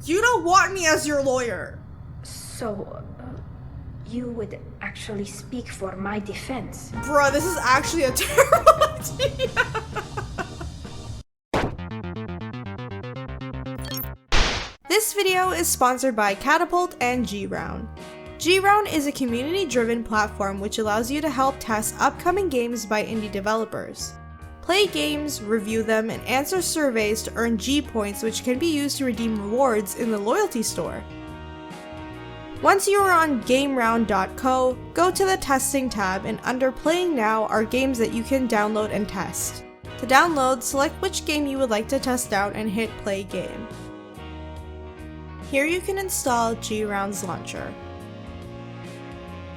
You don't want me as your lawyer. So, you would actually speak for my defense? Bruh, this is actually a terrible idea. This video is sponsored by Catapult and G-Round. G-Round is a community-driven platform which allows you to help test upcoming games by indie developers. Play games, review them, and answer surveys to earn G-Points which can be used to redeem rewards in the loyalty store. Once you are on GameRound.co, go to the Testing tab, and under Playing Now are games that you can download and test. To download, select which game you would like to test out and hit Play Game. Here you can install G-Round's launcher.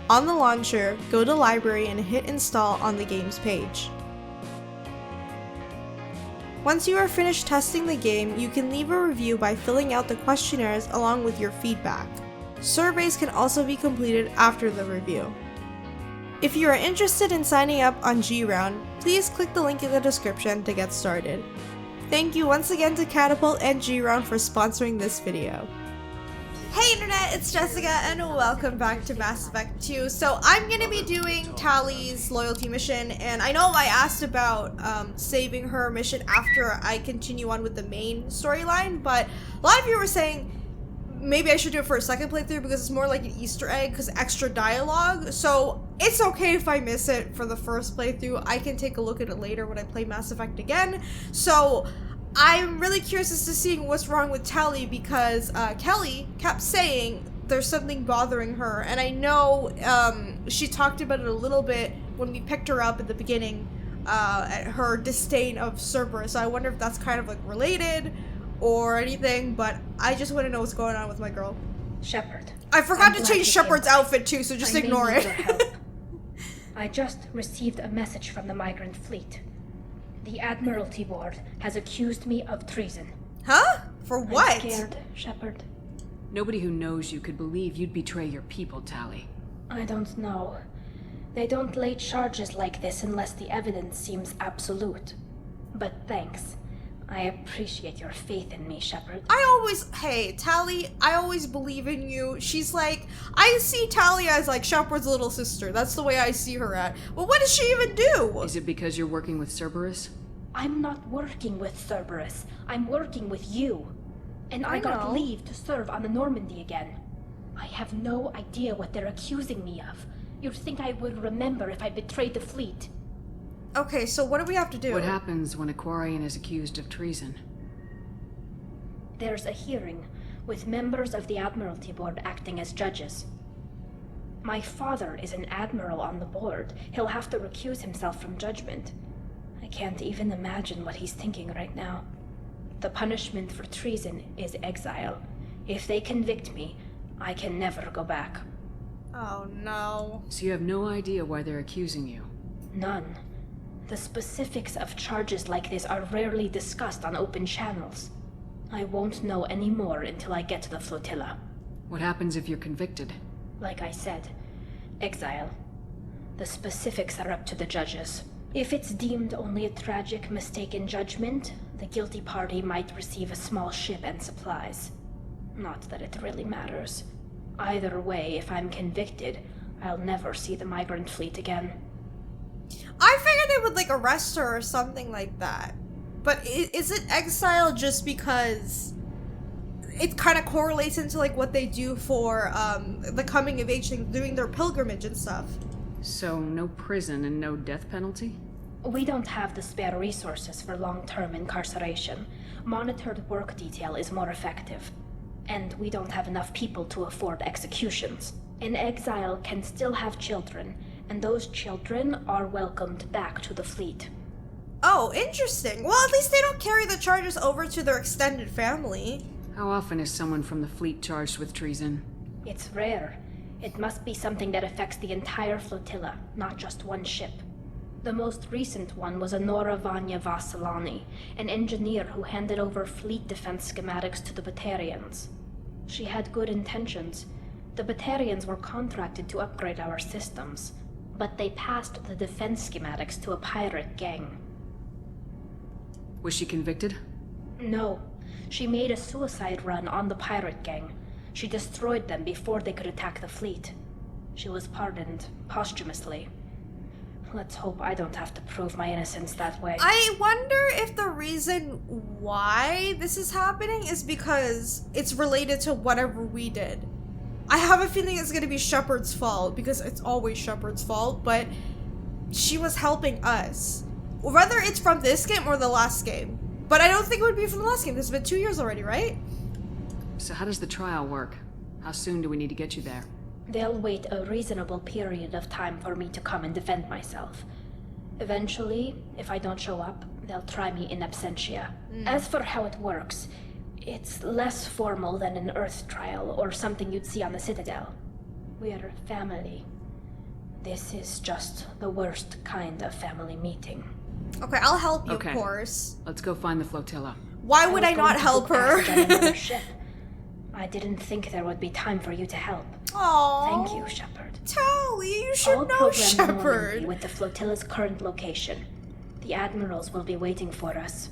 On the launcher, go to Library and hit Install on the games page. Once you are finished testing the game, you can leave a review by filling out the questionnaires along with your feedback. Surveys can also be completed after the review. If you are interested in signing up on G-Round, please click the link in the description to get started. Thank you once again to Catapult and G-Round for sponsoring this video. Hey internet, it's Jessica and welcome back to Mass Effect 2. So I'm gonna be doing Tali's loyalty mission, and I know I asked about saving her mission after I continue on with the main storyline, but a lot of you were saying maybe I should do it for a second playthrough because it's more like an Easter egg because extra dialogue. So it's okay if I miss it for the first playthrough. I can take a look at it later when I play Mass Effect again. So I'm really curious as to seeing what's wrong with Tali because Kelly kept saying there's something bothering her, and I know she talked about it a little bit when we picked her up at the beginning, at her disdain of Cerberus. So I wonder if that's kind of like related or anything, but I just want to know what's going on with my girl. Shepard. I forgot to change Shepard's outfit too, so just ignore it. I just received a message from the migrant fleet. The Admiralty Board has accused me of treason. Huh? For what? I'm scared, Shepard. Nobody who knows you could believe you'd betray your people, Tali. I don't know. They don't lay charges like this unless the evidence seems absolute. But thanks. I appreciate your faith in me, Shepard. Hey, Tali, I always believe in you. She's like, I see Tali as like Shepard's little sister. That's the way I see her at. But what does she even do? Is it because you're working with Cerberus? I'm not working with Cerberus. I'm working with you. And I got leave to serve on the Normandy again. I have no idea what they're accusing me of. You'd think I would remember if I betrayed the fleet. Okay, so what do we have to do? What happens when a quarian is accused of treason? There's a hearing, with members of the Admiralty Board acting as judges. My father is an admiral on the board. He'll have to recuse himself from judgment. I can't even imagine what he's thinking right now. The punishment for treason is exile. If they convict me, I can never go back. Oh no. So you have no idea why they're accusing you? None. The specifics of charges like this are rarely discussed on open channels. I won't know any more until I get to the flotilla. What happens if you're convicted? Like I said, exile. The specifics are up to the judges. If it's deemed only a tragic mistake in judgment, the guilty party might receive a small ship and supplies. Not that it really matters. Either way, if I'm convicted, I'll never see the migrant fleet again. I figured they would like arrest her or something like that. But is it exile just because it kind of correlates into like what they do for the coming of age thing, doing their pilgrimage and stuff? So no prison and no death penalty? We don't have the spare resources for long-term incarceration. Monitored work detail is more effective. And we don't have enough people to afford executions. An exile can still have children, and those children are welcomed back to the fleet. Oh, interesting. Well, at least they don't carry the charges over to their extended family. How often is someone from the fleet charged with treason? It's rare. It must be something that affects the entire flotilla, not just one ship. The most recent one was Anora Vanya Vassilani, an engineer who handed over fleet defense schematics to the Batarians. She had good intentions. The Batarians were contracted to upgrade our systems, but they passed the defense schematics to a pirate gang. Was she convicted? No. She made a suicide run on the pirate gang. She destroyed them before they could attack the fleet. She was pardoned posthumously. Let's hope I don't have to prove my innocence that way. I wonder if the reason why this is happening is because it's related to whatever we did. I have a feeling it's gonna be Shepard's fault, because it's always Shepard's fault, but she was helping us. Whether it's from this game or the last game. But I don't think it would be from the last game. It's been 2 years already, right? So how does the trial work? How soon do we need to get you there? They'll wait a reasonable period of time for me to come and defend myself. Eventually, if I don't show up, they'll try me in absentia. As for how it works, it's less formal than an Earth trial or something you'd see on the Citadel. We're family. This is just the worst kind of family meeting. Okay, I'll help you, Okay. of course. Let's go find the flotilla. Why would I not help her? I didn't think there would be time for you to help. Aww. Thank you, Shepard. Tali, you should I'll know program Normandy Shepard. with the flotilla's current location. The admirals will be waiting for us.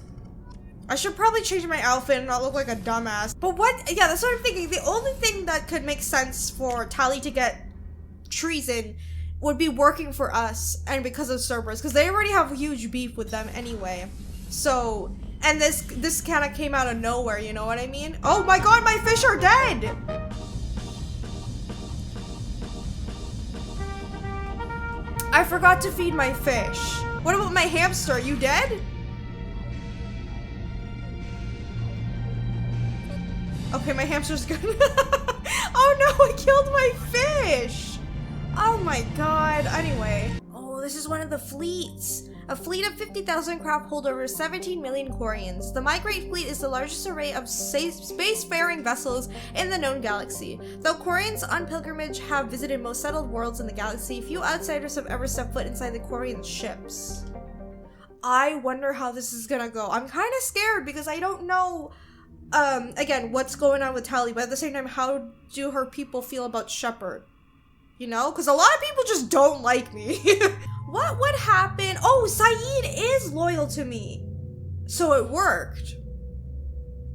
I should probably change my outfit and not look like a dumbass. But what? Yeah, that's what I'm thinking. The only thing that could make sense for Tali to get Treason would be working for us, and because of Cerberus, because they already have a huge beef with them anyway. So, and this kind of came out of nowhere, you know what I mean? Oh my god, my fish are dead! I forgot to feed my fish. What about my hamster? You dead? Okay, my hamster's good. Oh no, I killed my fish! Oh my god. Anyway. Oh, this is one of the fleets. A fleet of 50,000 craft hold over 17 million quarians. The Migrate fleet is the largest array of spacefaring vessels in the known galaxy. Though quarians on pilgrimage have visited most settled worlds in the galaxy, few outsiders have ever stepped foot inside the quarian ships. I wonder how this is gonna go. I'm kind of scared because I don't know, again, what's going on with Tali, but at the same time, how do her people feel about Shepard? You know? Because a lot of people just don't like me. What would happen? Oh, Saeed is loyal to me. So it worked.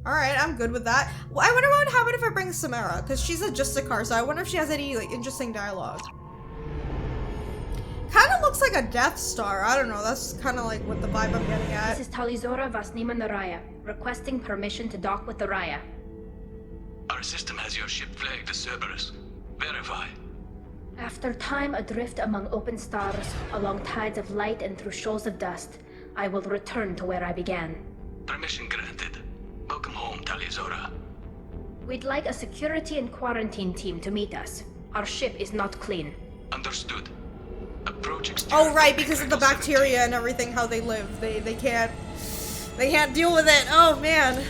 Alright, I'm good with that. Well, I wonder what would happen if I bring Samara, because she's just a car, so I wonder if she has any, like, interesting dialogue. Kind of looks like a Death Star. I don't know, that's kind of like what the vibe I'm getting at. This is Talizora Vasnima Naraya, requesting permission to dock with the Raya. Our system has your ship flagged as Cerberus. Verify. After time adrift among open stars, along tides of light and through shoals of dust, I will return to where I began. Permission granted. Welcome home, Talizora. We'd like a security and quarantine team to meet us. Our ship is not clean. Understood. Approach exterior. Oh right, because of the bacteria and everything, how they live. They can't deal with it. Oh man.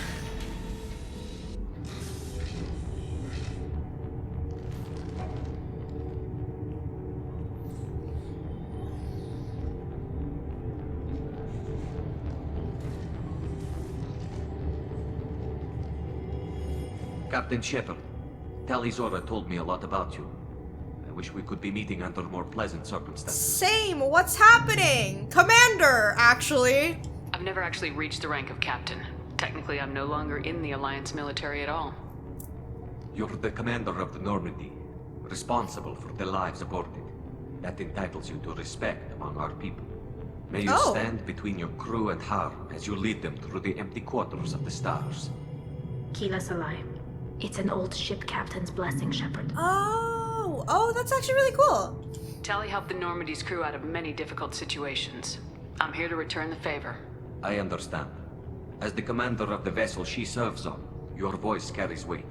Captain Shepard, Talizora told me a lot about you. I wish we could be meeting under more pleasant circumstances. Same, what's happening? Commander, actually. I've never actually reached the rank of captain. Technically, I'm no longer in the Alliance military at all. You're the commander of the Normandy, responsible for the lives aborted. That entitles you to respect among our people. May you stand between your crew and harm as you lead them through the empty quarters of the stars. Kila Salai. It's an old ship captain's blessing, Shepard. Oh, that's actually really cool. Tali helped the Normandy's crew out of many difficult situations. I'm here to return the favor. I understand. As the commander of the vessel she serves on, your voice carries weight.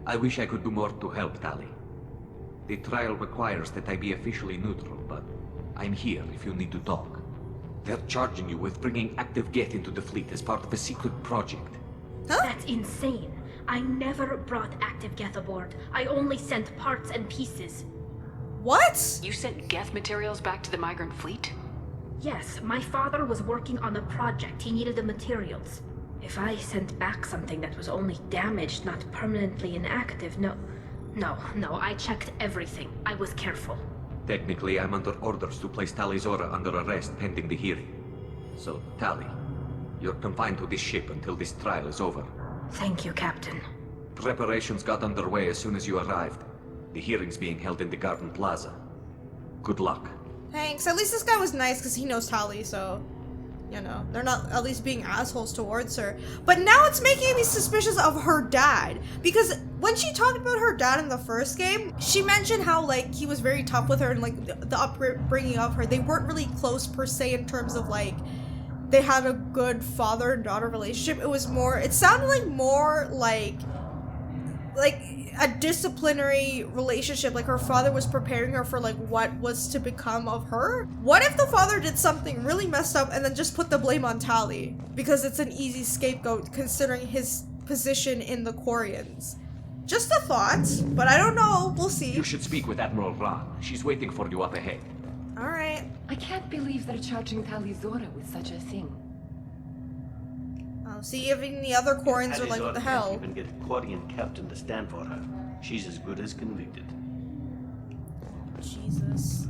I wish I could do more to help Tali. The trial requires that I be officially neutral, but I'm here if you need to talk. They're charging you with bringing active Geth into the fleet as part of a secret project. Huh? That's insane. I never brought active Geth aboard. I only sent parts and pieces. What? You sent Geth materials back to the migrant fleet? Yes, my father was working on a project. He needed the materials. If I sent back something that was only damaged, not permanently inactive, no, I checked everything. I was careful. Technically, I'm under orders to place Talizora under arrest pending the hearing. So, Tali, you're confined to this ship until this trial is over. Thank you, Captain. Preparations got underway as soon as you arrived. The hearing's being held in the Garden Plaza. Good luck. Thanks. At least this guy was nice because he knows Tali, so... You know, they're not at least being assholes towards her. But now it's making me suspicious of her dad. Because when she talked about her dad in the first game, she mentioned how, like, he was very tough with her and, like, the upbringing of her. They weren't really close, per se, in terms of, like, they had a good father and daughter relationship. It was more... It sounded like more, like a disciplinary relationship, like her father was preparing her for like what was to become of her. What if the father did something really messed up and then just put the blame on Tali because it's an easy scapegoat considering his position in the Quarians? Just a thought, but I don't know. We'll see. You should speak with Admiral Ra. She's waiting for you up ahead. All right. I can't believe they're charging Tali Zora with such a thing. I'll see if the other Quarians are like, what the hell? Can't even get a Quarian captain to stand for her. She's as good as convicted. Jesus.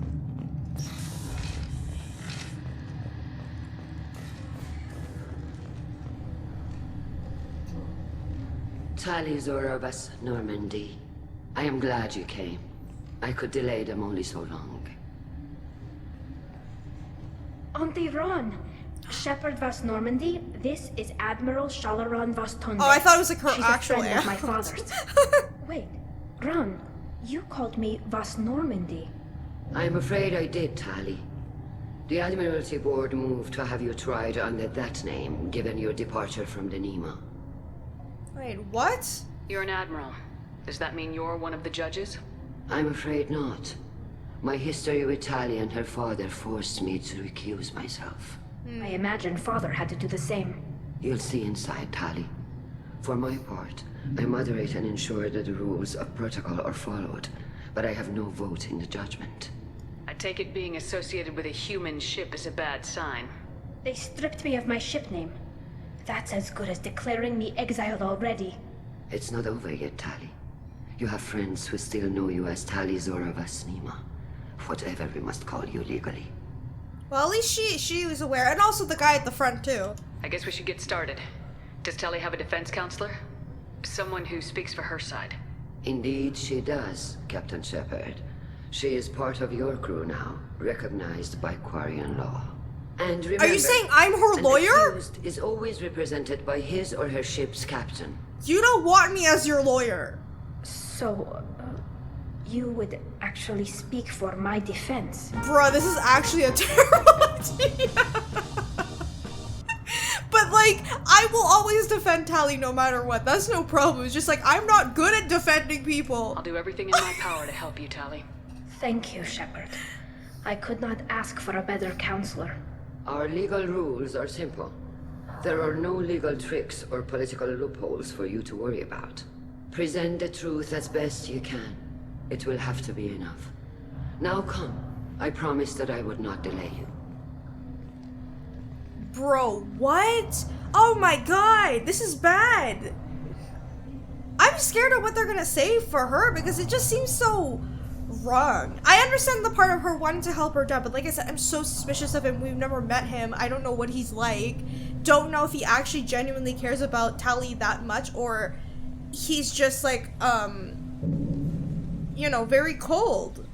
Tali Zora of us, Normandy. I am glad you came. I could delay them only so long. Auntie Ron! Shepard vas Normandy, this is Admiral Shalaron vas Tonde. Oh, I thought it was like her She's actual a friend of my aunt. father's. Wait, Ron, you called me vas Normandy. I'm afraid I did, Tali. The Admiralty Board moved to have you tried under that name, given your departure from the Nima. Wait, what? You're an admiral. Does that mean you're one of the judges? I'm afraid not. My history with Tali and her father forced me to recuse myself. I imagine father had to do the same. You'll see inside, Tali. For my part, I moderate and ensure that the rules of protocol are followed, but I have no vote in the judgment. I take it being associated with a human ship is a bad sign. They stripped me of my ship name. That's as good as declaring me exiled already. It's not over yet, Tali. You have friends who still know you as Tali Zora vas Nima. Whatever we must call you legally. Well, at least she was aware, and also the guy at the front too. I guess we should get started. Does Tali have a defense counselor? Someone who speaks for her side. Indeed she does, Captain Shepard. She is part of your crew now, recognized by Quarian law. And remember, Are you saying I'm her an lawyer? accused is always represented by his or her ship's captain. You don't want me as your lawyer. So, you would actually speak for my defense. Bruh, this is actually a terrible idea. But like, I will always defend Tali no matter what. That's no problem. It's just like, I'm not good at defending people. I'll do everything in my power to help you, Tali. Thank you, Shepard. I could not ask for a better counselor. Our legal rules are simple. There are no legal tricks or political loopholes for you to worry about. Present the truth as best you can. It will have to be enough. Now come. I promised that I would not delay you. Bro, what? Oh my god, this is bad. I'm scared of what they're gonna say for her because it just seems so wrong. I understand the part of her wanting to help her dad, but like I said, I'm so suspicious of him. We've never met him. I don't know what he's like. Don't know if he actually genuinely cares about Tali that much, or he's just like, you know, very cold.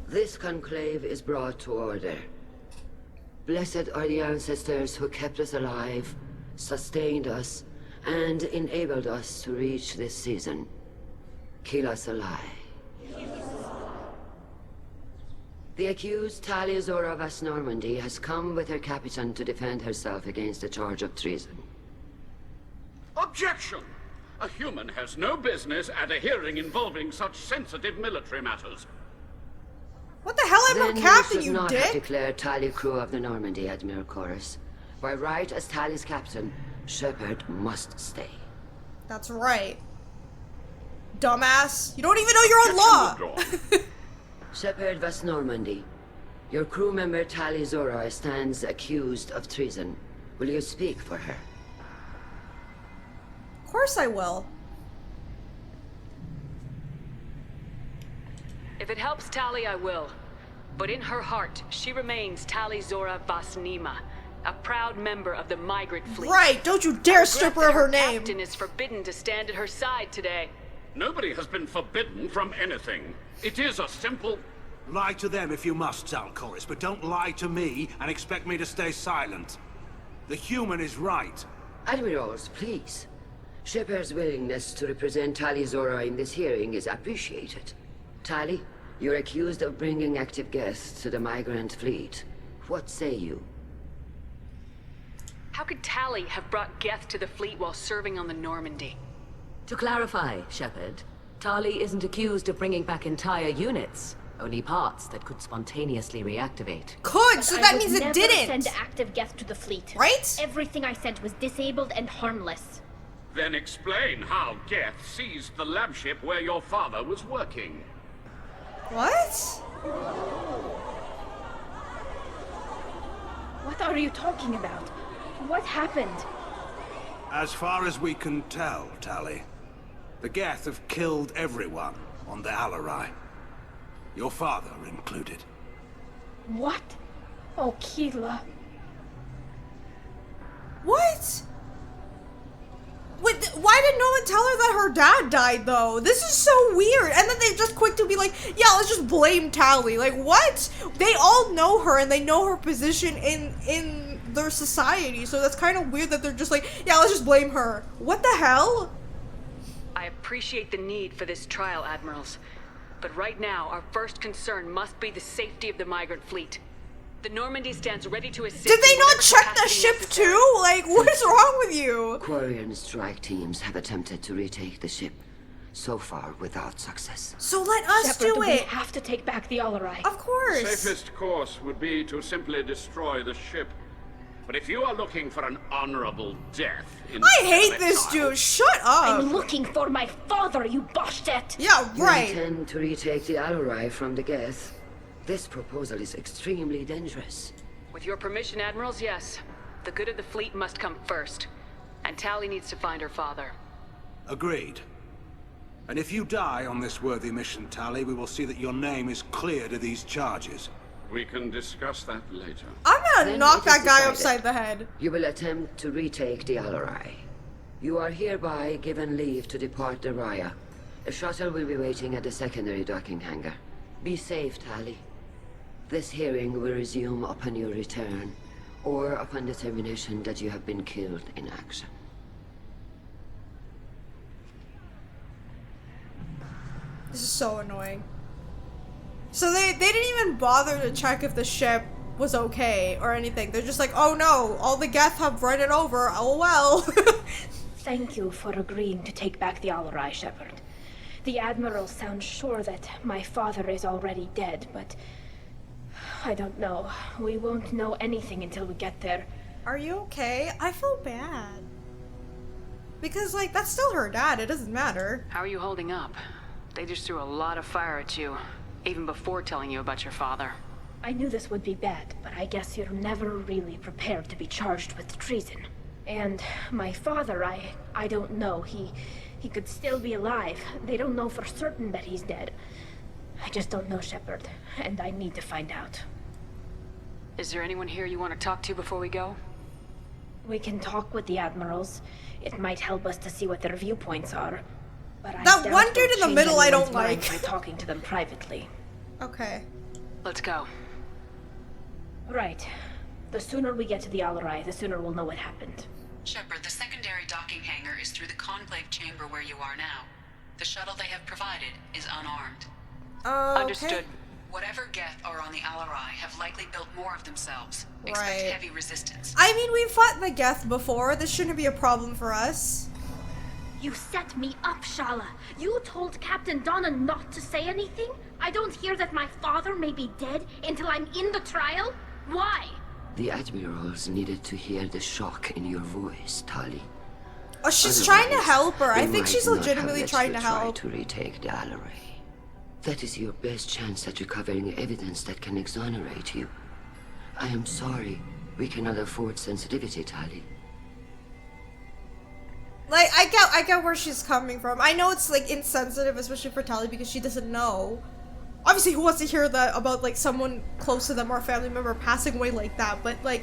This conclave is brought to order. Blessed are the ancestors who kept us alive, sustained us, and enabled us to reach this season. Kill us alive. The accused Tali Zora vas Normandy has come with her captain to defend herself against the charge of treason. Objection! A human has no business at a hearing involving such sensitive military matters. What the hell? I'm Then no captain, you you should not have dick! declared Tali crew of the Normandy, Admiral Chorus. By right as Tali's captain, Shepard must stay. That's right. Dumbass. You don't even know your own law! Shepard vas Normandy. Your crew member Tali Zora stands accused of treason. Will you speak for her? Of course I will. If it helps Tali, I will. But in her heart, she remains Tali Zora Vasnima, a proud member of the migrant fleet. Right, don't you dare strip her of her name. Captain is forbidden to stand at her side today. Nobody has been forbidden from anything. It is a simple... Lie to them if you must, Zalcoris, but don't lie to me and expect me to stay silent. The human is right. Admirals, please. Shepard's willingness to represent Tali Zora in this hearing is appreciated. Tali, you're accused of bringing active guests to the migrant fleet. What say you? How could Tali have brought Geth to the fleet while serving on the Normandy? To clarify, Shepard, Tali isn't accused of bringing back entire units. Only parts that could spontaneously reactivate. Could, so that means it never didn't. Send active Geth to the fleet. Right? Everything I sent was disabled and harmless. Then explain how Geth seized the lab ship where your father was working. What? What are you talking about? What happened? As far as we can tell, Tali, the Geth have killed everyone on the Alarai. Your father included. What? Oh, Keela. What? Wait, why did no one tell her that her dad died, though? This is so weird. And then they just quick to be like, yeah, let's just blame Tali. Like, what? They all know her, and they know her position in their society, so that's kind of weird that they're just like, yeah, let's just blame her. What the hell? I appreciate the need for this trial, Admirals. But right now, our first concern must be the safety of the migrant fleet. The Normandy stands ready to assist. Did they not check the capacity ship necessary. too? Like, what is wrong with you? Quarian strike teams have attempted to retake the ship, so far without success. So let us Shepard, do we it. have to take back the Alarai. Of course. Safest course would be to simply destroy the ship. But if you are looking for an honorable death... I hate this dude. Shut up. I'm looking for my father, you bastet. Yeah, right. You intend to retake the Alarai from the Geth. This proposal is extremely dangerous. With your permission, Admirals, yes. The good of the fleet must come first. And Tali needs to find her father. Agreed. And if you die on this worthy mission, Tali, we will see that your name is cleared of these charges. We can discuss that later. I'm gonna Then knock it is that guy decided. upside the head. You will attempt to retake the Alarai. You are hereby given leave to depart the Raya. A shuttle will be waiting at the secondary docking hangar. Be safe, Tali. This hearing will resume upon your return, or upon determination that you have been killed in action. This is so annoying. So they didn't even bother to check if the ship was okay or anything. They're just like, oh no, all the Geth have run it over. Oh well. Thank you for agreeing to take back the Alarai, Shepard. The Admiral sounds sure that my father is already dead, but... I don't know. We won't know anything until we get there. Are you okay? I feel bad. Because, like, that's still her dad. It doesn't matter. How are you holding up? They just threw a lot of fire at you, even before telling you about your father. I knew this would be bad, but I guess you're never really prepared to be charged with treason. And my father, I don't know. He could still be alive. They don't know for certain that he's dead. I just don't know, Shepard, and I need to find out. Is there anyone here you want to talk to before we go? We can talk with the Admirals. It might help us to see what their viewpoints are. But I That doubt one we'll dude in the change middle I anyone's don't mind like. by talking to them privately. Okay. Let's go. Right. The sooner we get to the Alarai, the sooner we'll know what happened. Shepard, the secondary docking hangar is through the conclave chamber where you are now. The shuttle they have provided is unarmed. Okay. Understood. Whatever Geth are on the Alarai have likely built more of themselves. Expect Right. heavy resistance. I mean, we've fought the Geth before. This shouldn't be a problem for us. You set me up, Shala. You told Captain Donna not to say anything? I don't hear that my father may be dead until I'm in the trial? Why? The Admirals needed to hear the shock in your voice, Tali. Oh, she's Otherwise, trying to help her. I they think might she's not have legitimately let trying you to try help. to retake the Alarai. That is your best chance at recovering evidence that can exonerate you. I am sorry. We cannot afford sensitivity, Tali. Like, I get where she's coming from. I know it's, like, insensitive, especially for Tali, because she doesn't know. obviously who wants to hear that about like someone close to them or a family member passing away like that, but like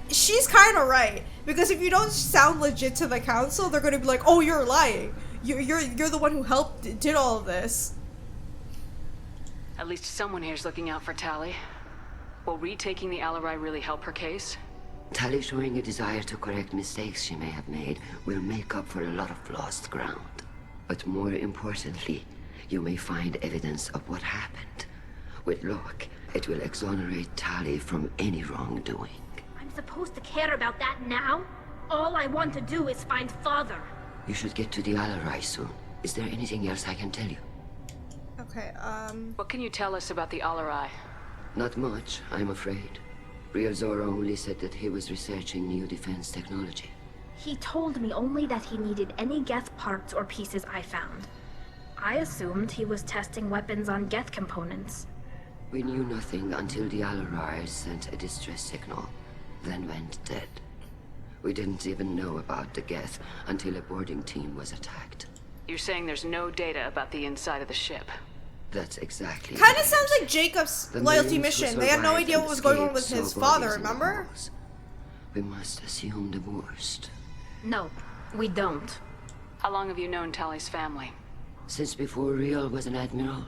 she's kind of right, because if you don't sound legit to the council, they're going to be like, oh, you're lying, you're the one who did all of this. At least someone here's looking out for Tali. Will retaking the Alarai really help her case? Tali showing a desire to correct mistakes she may have made will make up for a lot of lost ground. But more importantly, you may find evidence of what happened. With luck, it will exonerate Tali from any wrongdoing. I'm supposed to care about that now? All I want to do is find Father. You should get to the Alarai soon. Is there anything else I can tell you? Okay, What can you tell us about the Alarai? Not much, I'm afraid. Real Zora only said that he was researching new defense technology. He told me only that he needed any Geth parts or pieces I found. I assumed he was testing weapons on Geth components. We knew nothing until the Alarai sent a distress signal, then went dead. We didn't even know about the Geth until a boarding team was attacked. You're saying there's no data about the inside of the ship? That's exactly kind of sounds like Jacob's loyalty mission. They had no idea what was going on with his father, remember? We must assume the worst. No, we don't. How long have you known Tali's family? Since before Real was an admiral.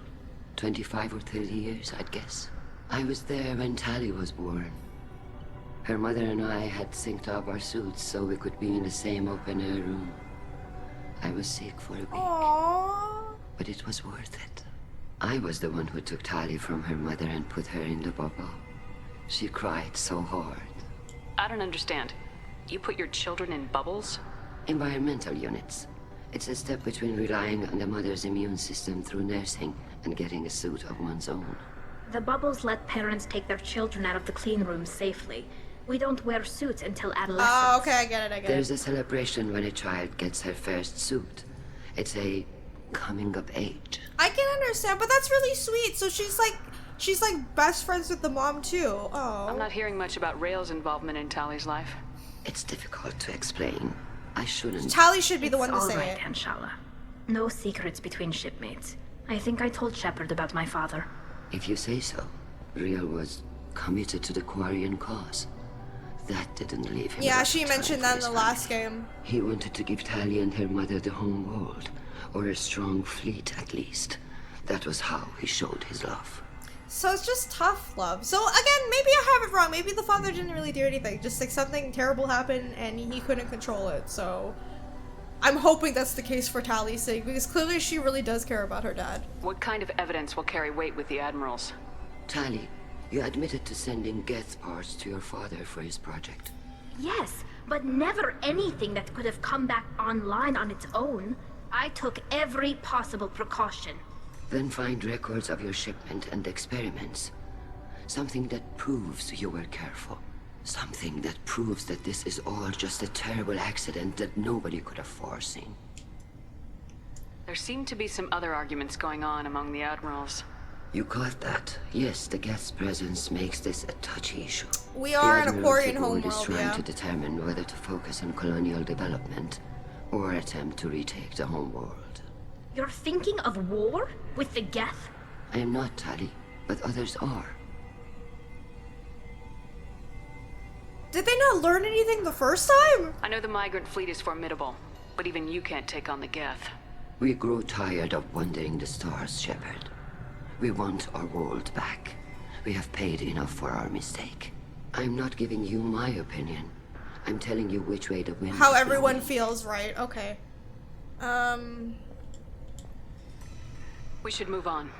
25 or 30 years, I'd guess. I was there when Tali was born. Her mother and I had synced up our suits so we could be in the same open-air room. I was sick for a week. Aww. But it was worth it. I was the one who took Tali from her mother and put her in the bubble. She cried so hard. I don't understand. You put your children in bubbles? Environmental units. It's a step between relying on the mother's immune system through nursing and getting a suit of one's own. The bubbles let parents take their children out of the clean rooms safely. We don't wear suits until adolescence. Oh, okay, I get it. There's a celebration when a child gets her first suit. It's a coming of age. I can understand, but that's really sweet. So she's like best friends with the mom too. Oh. I'm not hearing much about Rail's involvement in Tali's life. It's difficult to explain. I shouldn't. Tali should be the one to say it. Inshallah. No secrets between shipmates. I think I told Shepard about my father. If you say so. Real was committed to the Quarian cause. That didn't leave him. Yeah, she mentioned that in the last game. He wanted to give Tali and her mother the home world. Or a strong fleet, at least. That was how he showed his love. So it's just tough love. So again, maybe I have it wrong. Maybe the father didn't really do anything. Just like something terrible happened and he couldn't control it. So I'm hoping that's the case for Tali's sake, because clearly she really does care about her dad. What kind of evidence will carry weight with the admirals? Tali, you admitted to sending Geth parts to your father for his project. Yes, but never anything that could have come back online on its own. I took every possible precaution. Then find records of your shipment and experiments. Something that proves you were careful. Something that proves that this is all just a terrible accident that nobody could have foreseen. There seem to be some other arguments going on among the admirals. You caught that? Yes, the Geth's presence makes this a touchy issue. We are an Aquarian homeworld, is trying to determine whether to focus on colonial development or attempt to retake the homeworld. You're thinking of war? With the Geth? I am not, Tali, but others are. Did they not learn anything the first time? I know the migrant fleet is formidable, but even you can't take on the Geth. We grow tired of wandering the stars, Shepard. We want our world back. We have paid enough for our mistake. I'm not giving you my opinion. I'm telling you which way the wind How everyone feels, right? Okay. We should move on.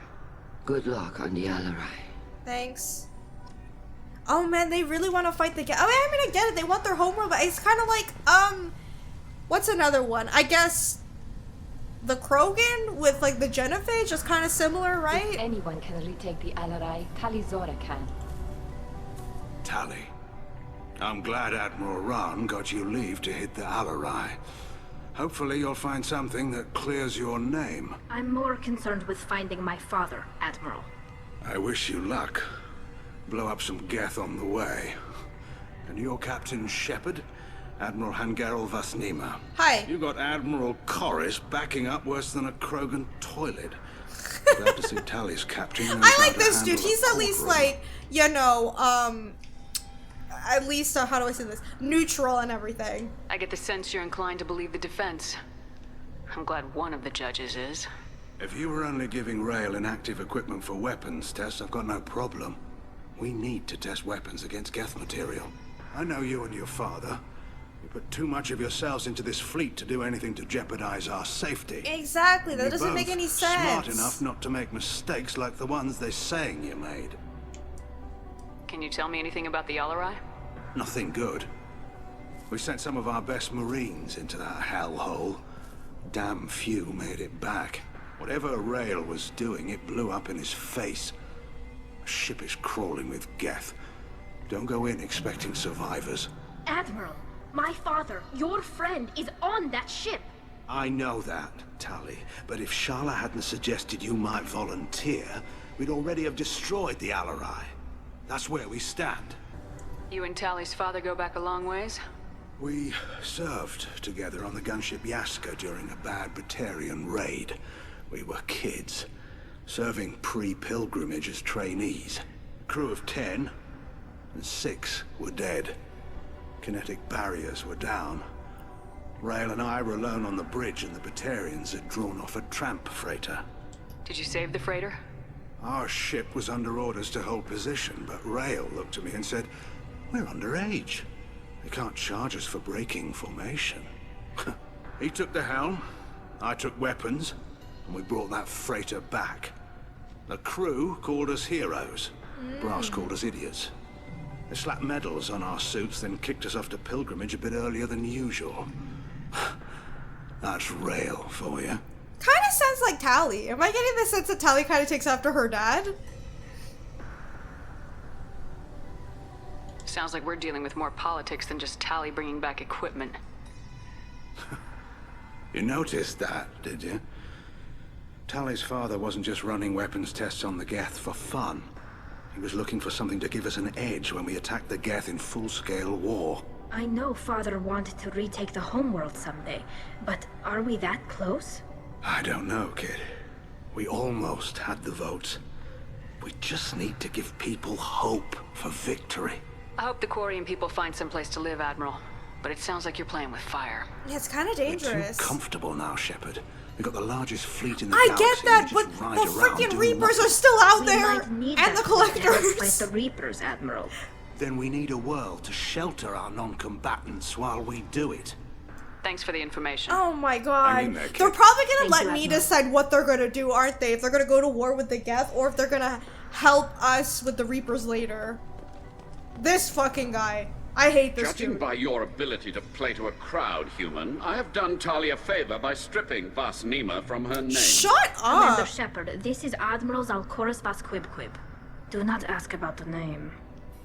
Good luck on the Alarai. Thanks. Oh man, they really want to fight the Geth. I mean, I get it. They want their homeworld, but it's kind of like, what's another one? I guess the Krogan with like the genophage is kind of similar, right? If anyone can retake the Alarai, Tali Zora can. Tali, I'm glad Admiral Rahn got you leave to hit the Alarai. Hopefully you'll find something that clears your name. I'm more concerned with finding my father, Admiral. I wish you luck. Blow up some Geth on the way. And your Captain Shepard? Admiral Hangarel Vasnima. Hi. You got Admiral Corris backing up worse than a Krogan toilet. Glad to see Tali's captain. I like this dude. He's at least like, you know, at least, how do I say this? Neutral and everything. I get the sense you're inclined to believe the defense. I'm glad one of the judges is. If you were only giving Rail inactive equipment for weapons tests, I've got no problem. We need to test weapons against Geth material. I know you and your father. You put too much of yourselves into this fleet to do anything to jeopardize our safety. Exactly, that You're doesn't make both any sense. smart enough not to make mistakes like the ones they're saying you made. Can you tell me anything about the Alarai? Nothing good. We sent some of our best Marines into that hellhole. Damn few made it back. Whatever Rail was doing, it blew up in his face. A ship is crawling with Geth. Don't go in expecting survivors. Admiral, my father, your friend, is on that ship. I know that, Tali, but if Sharla hadn't suggested you might volunteer, we'd already have destroyed the Alarai. That's where we stand. You and Tali's father go back a long ways? We served together on the gunship Yaska during a bad Batarian raid. We were kids, serving pre-pilgrimage as trainees. A crew of 10, and 6 were dead. Kinetic barriers were down. Rail and I were alone on the bridge, and the Batarians had drawn off a tramp freighter. Did you save the freighter? Our ship was under orders to hold position, but Rail looked at me and said, "We're underage. They can't charge us for breaking formation." He took the helm, I took weapons, and we brought that freighter back. The crew called us heroes. Brass called us idiots. They slapped medals on our suits, then kicked us off to pilgrimage a bit earlier than usual. That's Rail for you. Kind of sounds like Tali. Am I getting the sense that Tali kind of takes after her dad? Sounds like we're dealing with more politics than just Tali bringing back equipment. You noticed that, did you? Tali's father wasn't just running weapons tests on the Geth for fun. He was looking for something to give us an edge when we attacked the Geth in full-scale war. I know Father wanted to retake the homeworld someday, but are we that close? I don't know, kid. We almost had the votes. We just need to give people hope for victory. I hope the Quarian people find someplace to live, Admiral. But it sounds like you're playing with fire. Yeah, it's kind of dangerous. We're too comfortable now, Shepard. We've got the largest fleet in the I galaxy. get that, but the freaking Reapers are still out there, and the Collectors. Fight the Reapers, Admiral. Then we need a world to shelter our non-combatants while we do it. Thanks for the information. Oh my god. Hang in there, kid. They're probably gonna Thank let you, me Admiral. decide what they're gonna do, aren't they? If they're gonna go to war with the Geth, or if they're gonna help us with the Reapers later. This fucking guy. I hate this Judging dude. by your ability to play to a crowd, human, I have done Tali a favor by stripping Vas Nima from her name. Shut Commander up! Shepard, this is Admiral Zalcoris Vas Quib. Do not ask about the name.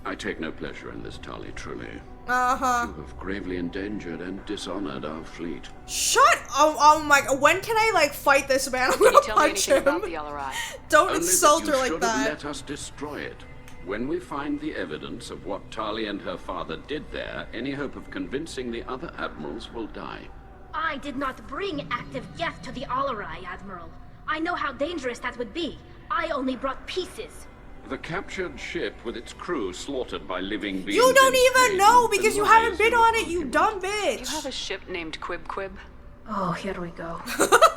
I take no pleasure in this, Tali, truly. Uh-huh. You have gravely endangered and dishonored our fleet. Shut up! Oh my god, when can I, like, fight this man? I'm Can you gonna tell me punch anything him. about the Alarai? Don't Only insult that her you like should that. have let us destroy it. When we find the evidence of what Tali and her father did there, any hope of convincing the other admirals will die. I did not bring active Geth to the Alarai, Admiral. I know how dangerous that would be. I only brought pieces. The captured ship with its crew slaughtered by living beings. You don't in even trade know because you belies haven't been your on it, you argument. dumb You bitch. have a ship named Quib? Oh, here we go.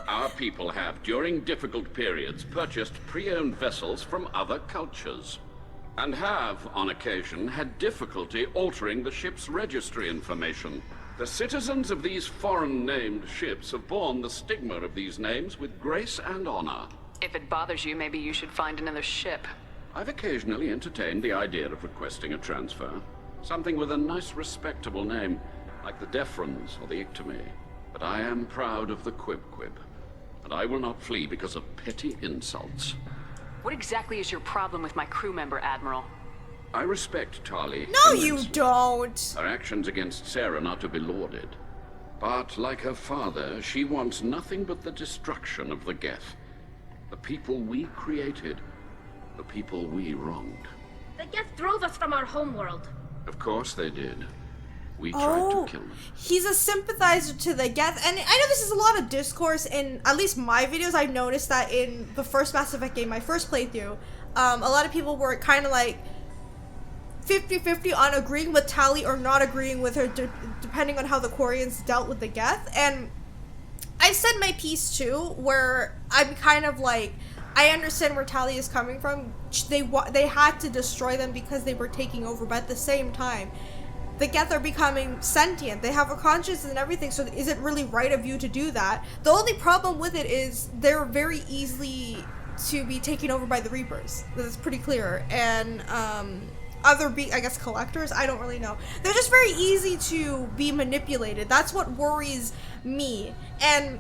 Our people have, during difficult periods, purchased pre-owned vessels from other cultures. And have, on occasion, had difficulty altering the ship's registry information. The citizens of these foreign-named ships have borne the stigma of these names with grace and honor. If it bothers you, maybe you should find another ship. I've occasionally entertained the idea of requesting a transfer. Something with a nice, respectable name, like the Defrons or the Ictomy. But I am proud of the Quib, and I will not flee because of petty insults. What exactly is your problem with my crew member, Admiral? I respect Tali. No, you immensely. don't. Her actions against Sarah are to be lauded. But, like her father, she wants nothing but the destruction of the Geth. The people we created. The people we wronged. The Geth drove us from our homeworld. Of course they did. We tried to kill them. He's a sympathizer to the Geth, and I know this is a lot of discourse in at least my videos. I've noticed that in the first Mass Effect game, my first playthrough, a lot of people were kind of like 50-50 on agreeing with Tali or not agreeing with her, depending on how the Quarians dealt with the Geth. And I said my piece too, where I'm kind of like, I understand where Tali is coming from. They had to destroy them because they were taking over, but at the same time, the Geth are becoming sentient. They have a conscience and everything, so is it really right of you to do that? The only problem with it is they're very easily to be taken over by the Reapers. That's pretty clear. And other I guess collectors, I don't really know. They're just very easy to be manipulated. That's what worries me. And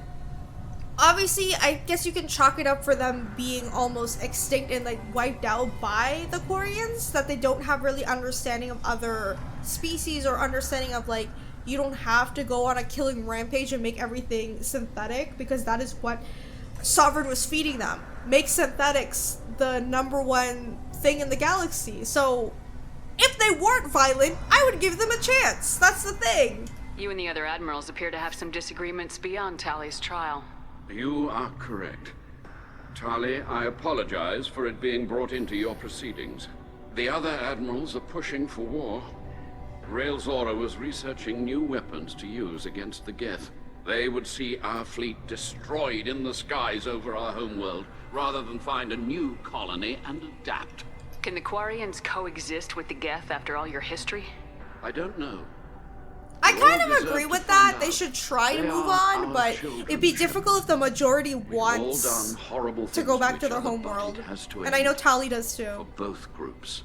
obviously, I guess you can chalk it up for them being almost extinct and like wiped out by the Quarians, that they don't have really understanding of other species or understanding of like, you don't have to go on a killing rampage and make everything synthetic, because that is what Sovereign was feeding them. Make synthetics the #1 thing in the galaxy. So if they weren't violent, I would give them a chance. That's the thing. You and the other admirals appear to have some disagreements beyond Tali's trial. You are correct. Tali, I apologize for it being brought into your proceedings. The other admirals are pushing for war. Rael Zora was researching new weapons to use against the Geth. They would see our fleet destroyed in the skies over our homeworld, rather than find a new colony and adapt. Can the Quarians coexist with the Geth after all your history? I don't know. I kind of agree with that. They should try to move on, but it'd be difficult if the majority wants to go back to their homeworld. And I know Tali does too. For both groups.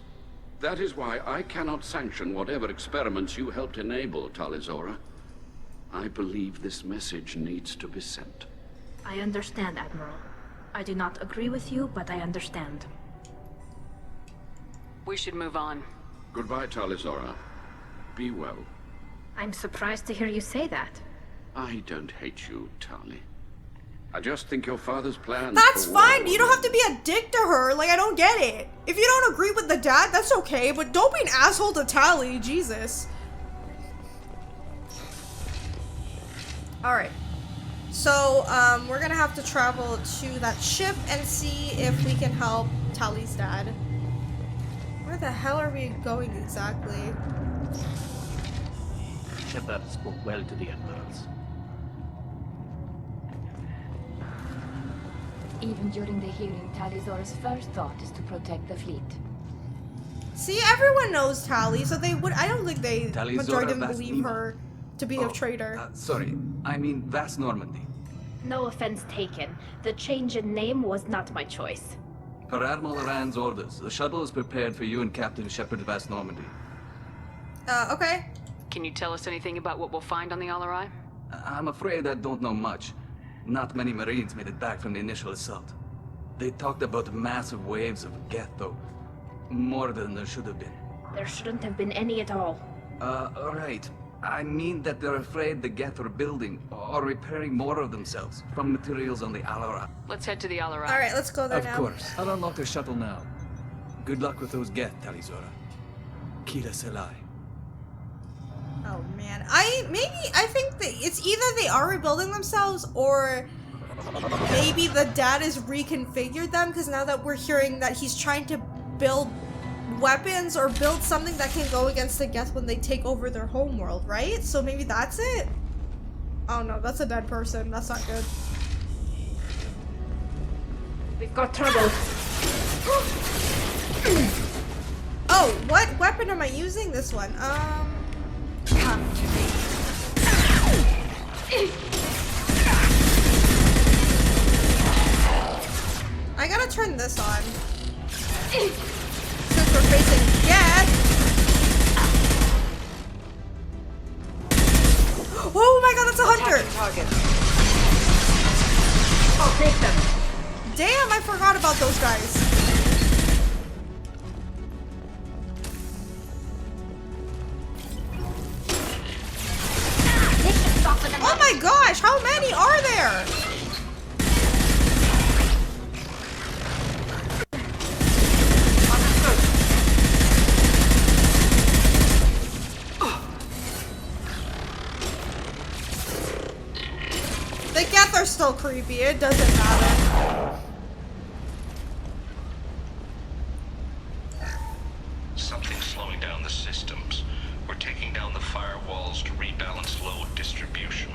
That is why I cannot sanction whatever experiments you helped enable, Tali Zora. I believe this message needs to be sent. I understand, Admiral. I do not agree with you, but I understand. We should move on. Goodbye, Tali Zora. Be well. I'm surprised to hear you say that. I don't hate you, Tali. I just think your father's plan. That's fine. You don't have to be a dick to her. Like, I don't get it. If you don't agree with the dad, that's okay. But don't be an asshole to Tali. Jesus. Alright. So, we're gonna have to travel to that ship and see if we can help Tali's dad. Where the hell are we going exactly? Shepard spoke well to the admirals. Even during the hearing, Tali Zora's first thought is to protect the fleet. See, everyone knows Tali, so they would. I don't think they Tali majority Zora of them believe her to be a traitor. Sorry, I mean Vast Normandy. No offense taken. The change in name was not my choice. Per Admiral Rand's orders, the shuttle is prepared for you and Captain Shepard of Vast Normandy. Okay. Can you tell us anything about what we'll find on the Alarai? I'm afraid I don't know much. Not many Marines made it back from the initial assault. They talked about massive waves of Geth, though. More than there should have been. There shouldn't have been any at all. Right. I mean that they're afraid the Geth are building or repairing more of themselves from materials on the Alarai. Let's head to the Alarai. Alright, let's go there now. now. Of course. I'll unlock the shuttle now. Good luck with those Geth, Tali Zora. Kila Selai. Oh man, I think that it's either they are rebuilding themselves or maybe the dad has reconfigured them, because now that we're hearing that he's trying to build weapons or build something that can go against the Geth when they take over their homeworld, right? So maybe that's it? Oh no, that's a dead person. That's not good. We've got trouble. Oh, what weapon am I using this one? Come to me. I gotta turn this on. Since we're facing Geth. Oh my god, that's a hunter! Target. I'll take them. Damn, I forgot about those guys. Oh my gosh, how many are there? still creepy. It doesn't matter. Something's slowing down the systems. We're taking down the firewalls to rebalance load distribution.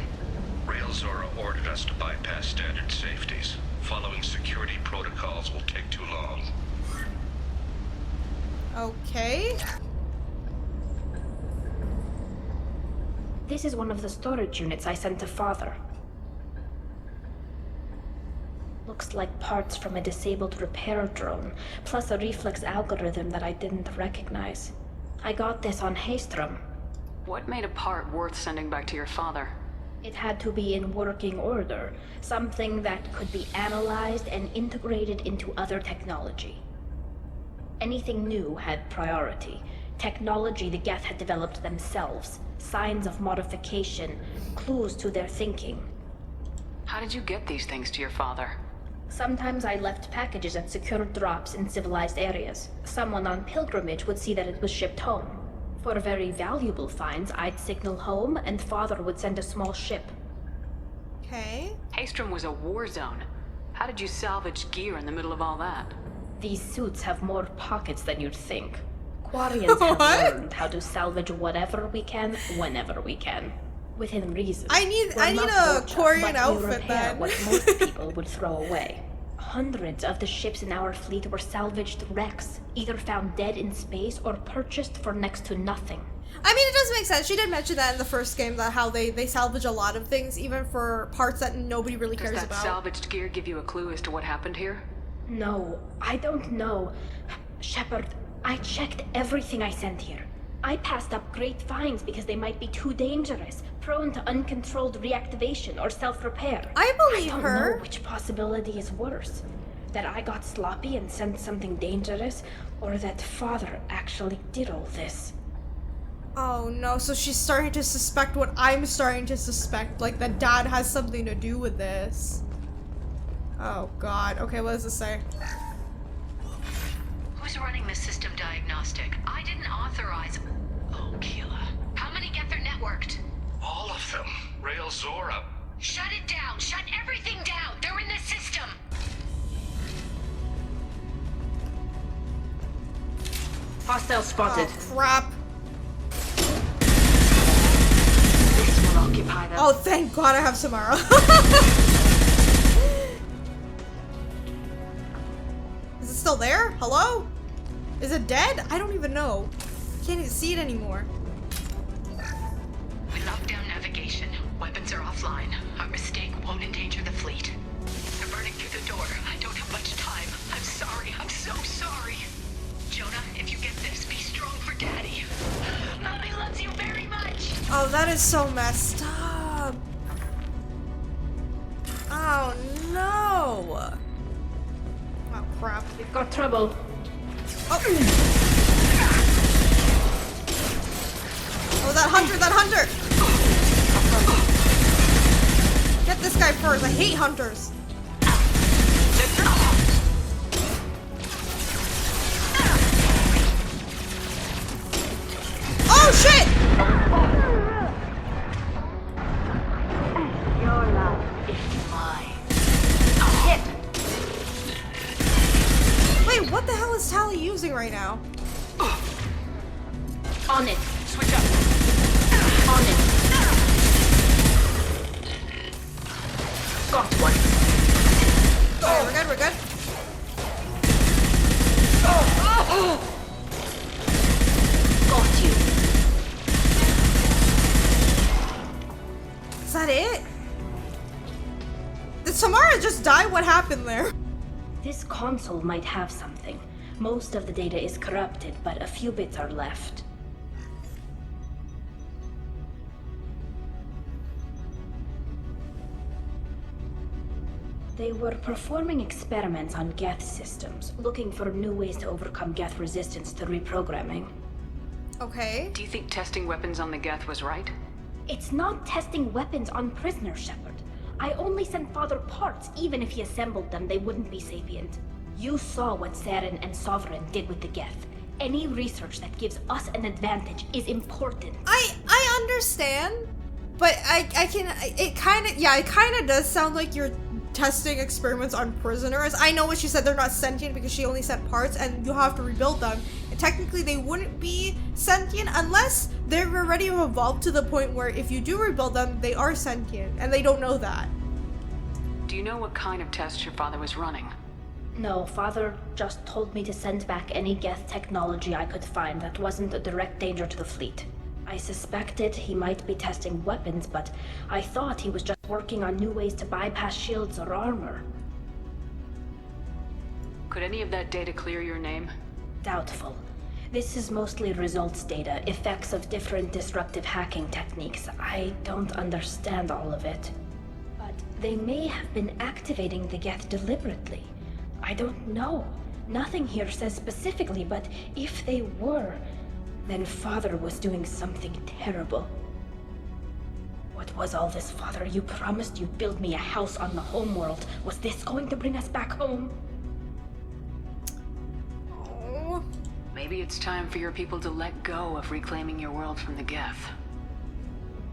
Railzora ordered us to bypass standard safeties. Following security protocols will take too long. Okay. This is one of the storage units I sent to Father. Looks like parts from a disabled repair drone, plus a reflex algorithm that I didn't recognize. I got this on Haystrom. What made a part worth sending back to your father? It had to be in working order, something that could be analyzed and integrated into other technology. Anything new had priority. Technology the Geth had developed themselves, signs of modification, clues to their thinking. How did you get these things to your father? Sometimes I left packages at secure drops in civilized areas. Someone on pilgrimage would see that it was shipped home. For very valuable finds, I'd signal home, and Father would send a small ship. Okay. Haystrom was a war zone. How did you salvage gear in the middle of all that? These suits have more pockets than you'd think. Quarians have learned how to salvage whatever we can, whenever we can. Within reason. I need a Quarian outfit then. What most people would throw away. Hundreds of the ships in our fleet were salvaged wrecks, either found dead in space or purchased for next to nothing. I mean, it does make sense. She did mention that in the first game, that how they salvage a lot of things, even for parts that nobody really cares about. Does that salvaged gear give you a clue as to what happened here? No, I don't know. Shepard, I checked everything I sent here. I passed up great finds because they might be too dangerous, prone to uncontrolled reactivation or self-repair. I believe her. I her. don't know which possibility is worse. That I got sloppy and sent something dangerous, or that Father actually did all this. Oh no, so she's starting to suspect what I'm starting to suspect, like that Dad has something to do with this. Oh god, okay, what does this say? Who's running the system diagnostic? I didn't authorize. Oh, Keela. How many Geth are networked? All of them. Railzora. Shut it down. Shut everything down. They're in the system. Hostile spotted. Oh, crap. This will occupy them. Oh, thank god I have Samara. Is it still there? Hello? Is it dead? I don't even know. Can't even see it anymore. We locked down navigation. Weapons are offline. Our mistake won't endanger the fleet. They're burning through the door. I don't have much time. I'm sorry. I'm so sorry. Jonah, if you get this, be strong for Daddy. Mommy loves you very much. Oh, that is so messed up. Oh no. Oh crap. We've got trouble. Oh. Oh, that hunter! Get this guy first. I hate hunters. Oh shit! Your love is mine. Hit! Wait, what the hell is Tali using right now? On it. Switch up. On it. Got one. Okay, we're good, we're good. Got you. Is that it? Did Samara just die? What happened there? This console might have something. Most of the data is corrupted, but a few bits are left. They were performing experiments on Geth systems, looking for new ways to overcome Geth resistance to reprogramming. Okay. Do you think testing weapons on the Geth was right? It's not testing weapons on prisoners, Shepard. I only sent Father parts. Even if he assembled them, they wouldn't be sapient. You saw what Saren and Sovereign did with the Geth. Any research that gives us an advantage is important. I understand, But it kind of does sound like you're testing experiments on prisoners. I know what she said, they're not sentient because she only sent parts and you have to rebuild them. And technically they wouldn't be sentient unless they're already evolved to the point where if you do rebuild them, they are sentient and they don't know that. Do you know what kind of tests your father was running? No, Father just told me to send back any Geth technology I could find that wasn't a direct danger to the fleet. I suspected he might be testing weapons, but I thought he was just working on new ways to bypass shields or armor. Could any of that data clear your name? Doubtful. This is mostly results data, effects of different disruptive hacking techniques. I don't understand all of it. But they may have been activating the Geth deliberately. I don't know. Nothing here says specifically, but if they were, then Father was doing something terrible. What was all this, Father? You promised you'd build me a house on the homeworld. Was this going to bring us back home? Oh. Maybe it's time for your people to let go of reclaiming your world from the Geth.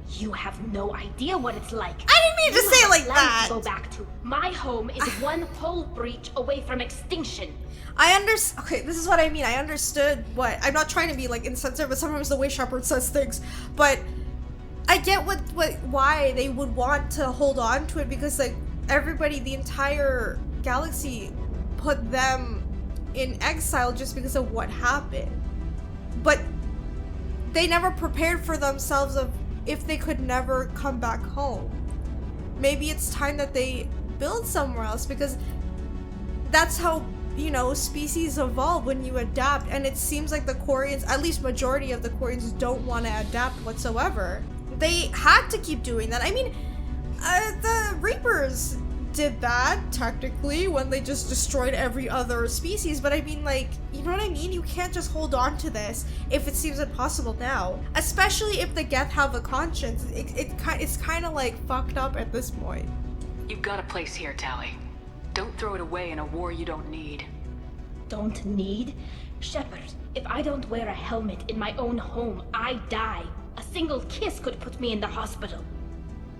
You have no idea what it's like. I didn't mean to say it like that. To go back to. My home is one hull breach away from extinction. Okay, this is what I mean. I understood what. I'm not trying to be like insensitive, but sometimes the way Shepard says things. But I get why they would want to hold on to it because like everybody, the entire galaxy, put them in exile just because of what happened. But they never prepared for themselves of if they could never come back home. Maybe it's time that they build somewhere else because that's how, you know, species evolve when you adapt. And it seems like the quarians, at least majority of the quarians, don't want to adapt whatsoever. They had to keep doing that. I mean, the Reapers did that technically when they just destroyed every other species, but I mean, like, you know what I mean? You can't just hold on to this if it seems impossible now, especially if the Geth have a conscience. It's kind of like fucked up at this point. You've got a place here, Tali. Don't throw it away in a war you don't need. Don't need? Shepard, if I don't wear a helmet in my own home, I die. A single kiss could put me in the hospital.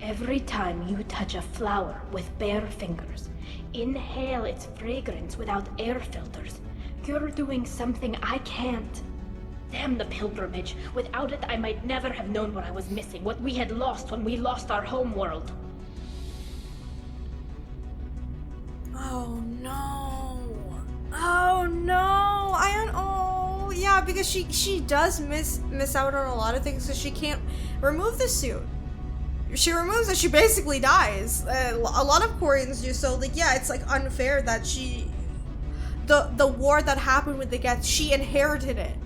Every time you touch a flower with bare fingers, inhale its fragrance without air filters, you're doing something I can't. Damn the pilgrimage. Without it, I might never have known what I was missing, what we had lost when we lost our homeworld. Oh no. Oh no. Oh yeah, because she does miss out on a lot of things because she can't remove the suit. She removes it, she basically dies. A lot of quarians do, so like yeah, it's like unfair that the war that happened with the Geth, she inherited it.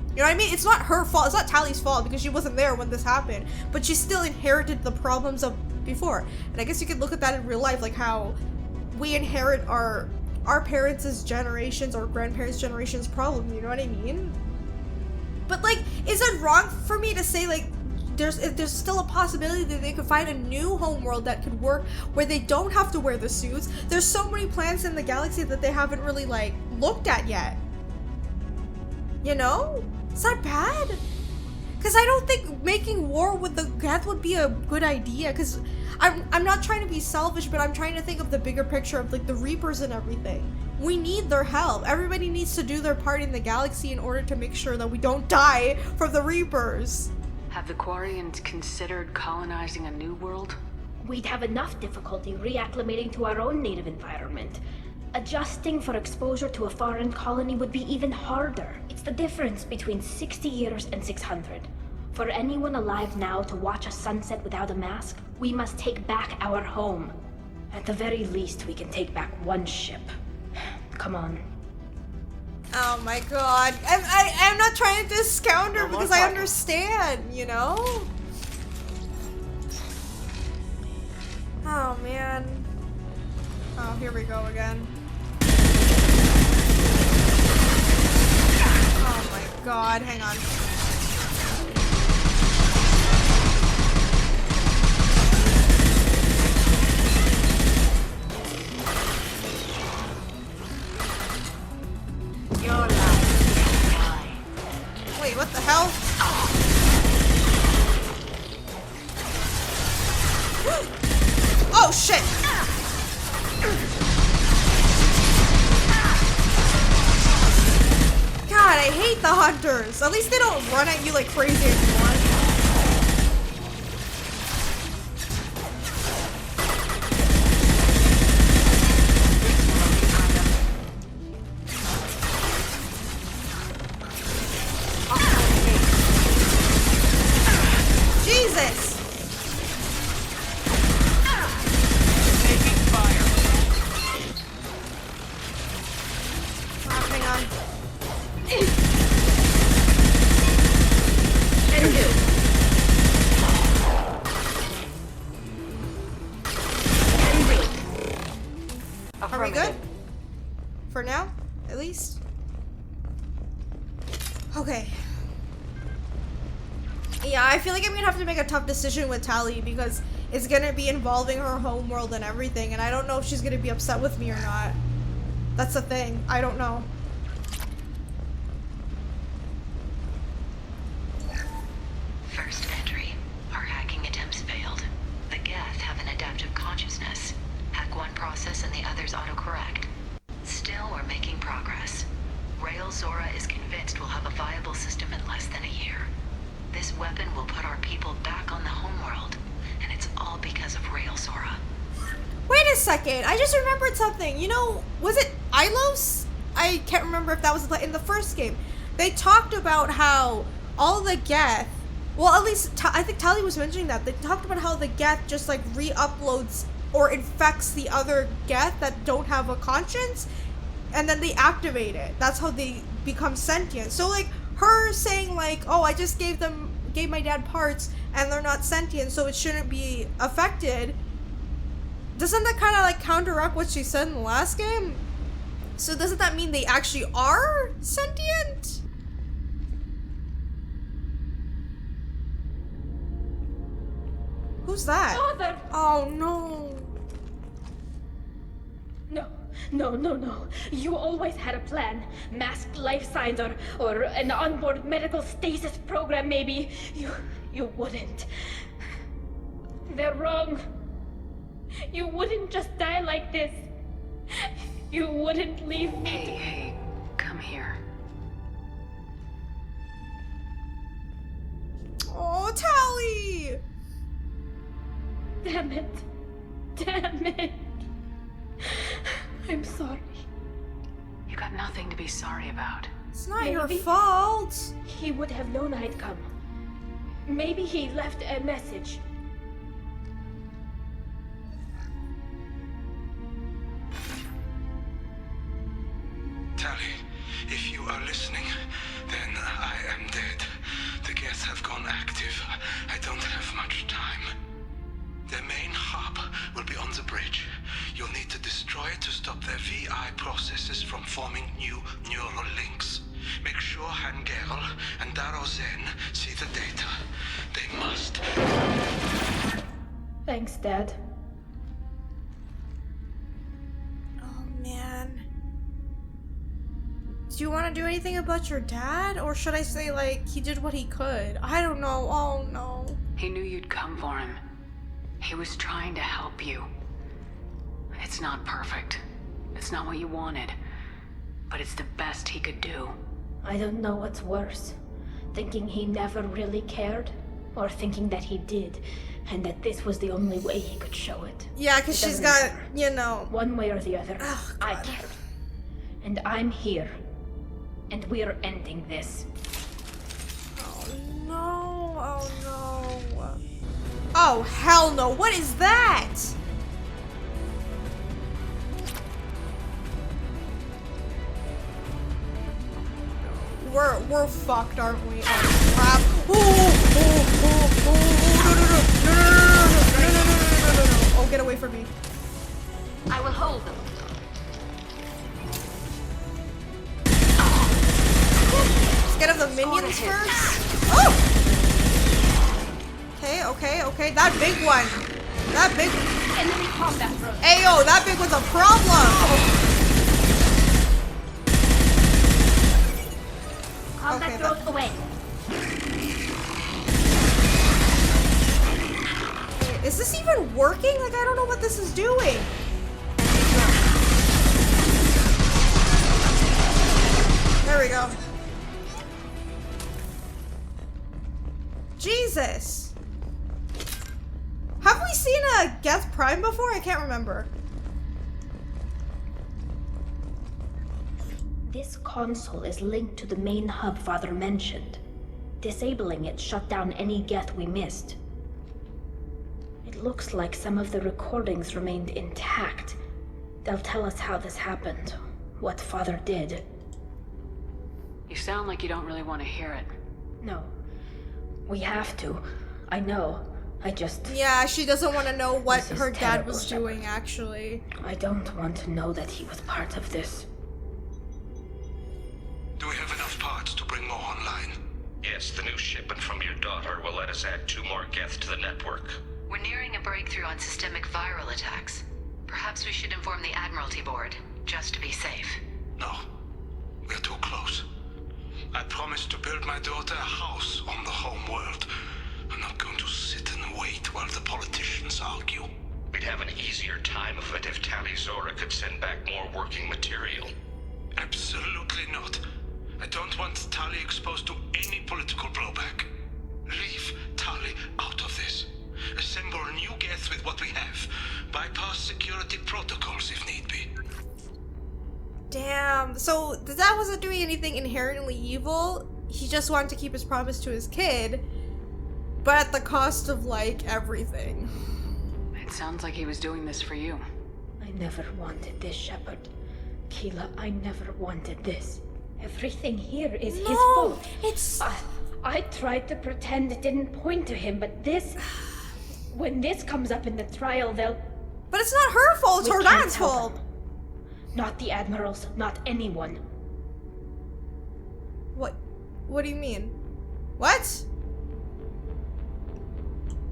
You know what I mean? It's not her fault, it's not Tali's fault because she wasn't there when this happened, but she still inherited the problems of before. And I guess you could look at that in real life, like how we inherit our parents' generations or grandparents' generations problem, you know what I mean? But like, is it wrong for me to say like there's still a possibility that they could find a new homeworld that could work where they don't have to wear the suits? There's so many planets in the galaxy that they haven't really like looked at yet. You know? Is that bad? Because I don't think making war with the Geth would be a good idea, because I'm not trying to be selfish, but I'm trying to think of the bigger picture of like the Reapers and everything. We need their help. Everybody needs to do their part in the galaxy in order to make sure that we don't die from the Reapers. Have the quarians considered colonizing a new world? We'd have enough difficulty reacclimating to our own native environment. Adjusting for exposure to a foreign colony would be even harder. It's the difference between 60 years and 600. For anyone alive now to watch a sunset without a mask, we must take back our home. At the very least, we can take back one ship. Come on. Oh my god. I'm not trying to discount her because I understand, you know? Oh man. Oh, here we go again. Oh my god, hang on. Wait, what the hell? hunters. At least they don't run at you like crazy anymore. Jesus! Taking fire. Hang on. Are we good? For now, at least? Okay. Yeah, I feel like I'm gonna have to make a tough decision with Tali because it's gonna be involving her homeworld and everything, and I don't know if she's gonna be upset with me or not. That's the thing. I don't know. First entry. Our hacking attempts failed. The Geth have an adaptive consciousness. Hack one process and the others autocorrect. Still, we're making progress. Rael Zora is convinced we'll have a viable system in less than a year. This weapon will put our people back on the homeworld, and it's all because of Rael Zora. Wait a second, I just remembered something. You know, was it Ilos? I can't remember if that was in the first game. They talked about how all the Geth, well, at least I think Tali was mentioning that. They talked about how the Geth just like re-uploads or infects the other Geth that don't have a conscience, and then they activate it. That's how they become sentient. So like her saying like, oh, I just gave my dad parts and they're not sentient, so it shouldn't be affected. Doesn't that kind of like counteract what she said in the last game? So doesn't that mean they actually are sentient? Who's that? Father! Oh no. No. You always had a plan. Masked life signs or an onboard medical stasis program maybe. You wouldn't. They're wrong. You wouldn't just die like this. You wouldn't leave me. Hey, come here. Oh, Tali! Damn it. I'm sorry. You got nothing to be sorry about. It's not your fault. He would have known I'd come. Maybe he left a message. Tali, if you are listening, then I am dead. The Geth have gone active. I don't have much time. The main hub will be on the bridge. You'll need to destroy it to stop their VI processes from forming new neural links. Make sure Gerl and Darozen see the data. They must. Thanks, Dad. Oh, man. Do you want to do anything about your dad? Or should I say, like, he did what he could? I don't know. Oh, no. He knew you'd come for him. He was trying to help you. It's not perfect. It's not what you wanted. But it's the best he could do. I don't know what's worse. Thinking he never really cared, or thinking that he did, and that this was the only way he could show it. Yeah, because she's got, you know... One way or the other, oh, I cared. And I'm here. And we're ending this. Oh, no. Oh, no. Oh, hell no. What is that? We're fucked, aren't we? Oh, crap. No. Oh, get away from me. I will hold them. Let's get the minions first. Oh! Okay. That big one. Enemy combat drone. Ayo, that big one's a problem. Combat drone away. Is this even working? Like, I don't know what this is doing. There we go. Jesus. Have we seen a Geth Prime before? I can't remember. This console is linked to the main hub Father mentioned. Disabling it shut down any Geth we missed. It looks like some of the recordings remained intact. They'll tell us how this happened, what Father did. You sound like you don't really want to hear it. No. We have to. I know. I just... Yeah, she doesn't want to know what This is her dad terrible, was Shepard. doing, actually. I don't want to know that he was part of this. Do we have enough parts to bring more online? Yes, the new shipment from your daughter will let us add 2 more Geth to the network. We're nearing a breakthrough on systemic viral attacks. Perhaps we should inform the Admiralty Board, just to be safe. No. We're too close. I promised to build my daughter a house on the home world. I'm not going to sit and wait while the politicians argue. We'd have an easier time of it if Tali Zora could send back more working material. Absolutely not. I don't want Tali exposed to any political blowback. Leave Tali out of this. Assemble new Geth with what we have. Bypass security protocols if need be. Damn. So the dad wasn't doing anything inherently evil. He just wanted to keep his promise to his kid, but at the cost of, like, everything. It sounds like he was doing this for you. I never wanted this, Shepard. Keela, I never wanted this. Everything here is his fault. It's... I tried to pretend it didn't point to him, but this... When this comes up in the trial, they'll... But it's not her fault, it's We her can't dad's help fault. them. Not the Admirals, not anyone. What do you mean? What?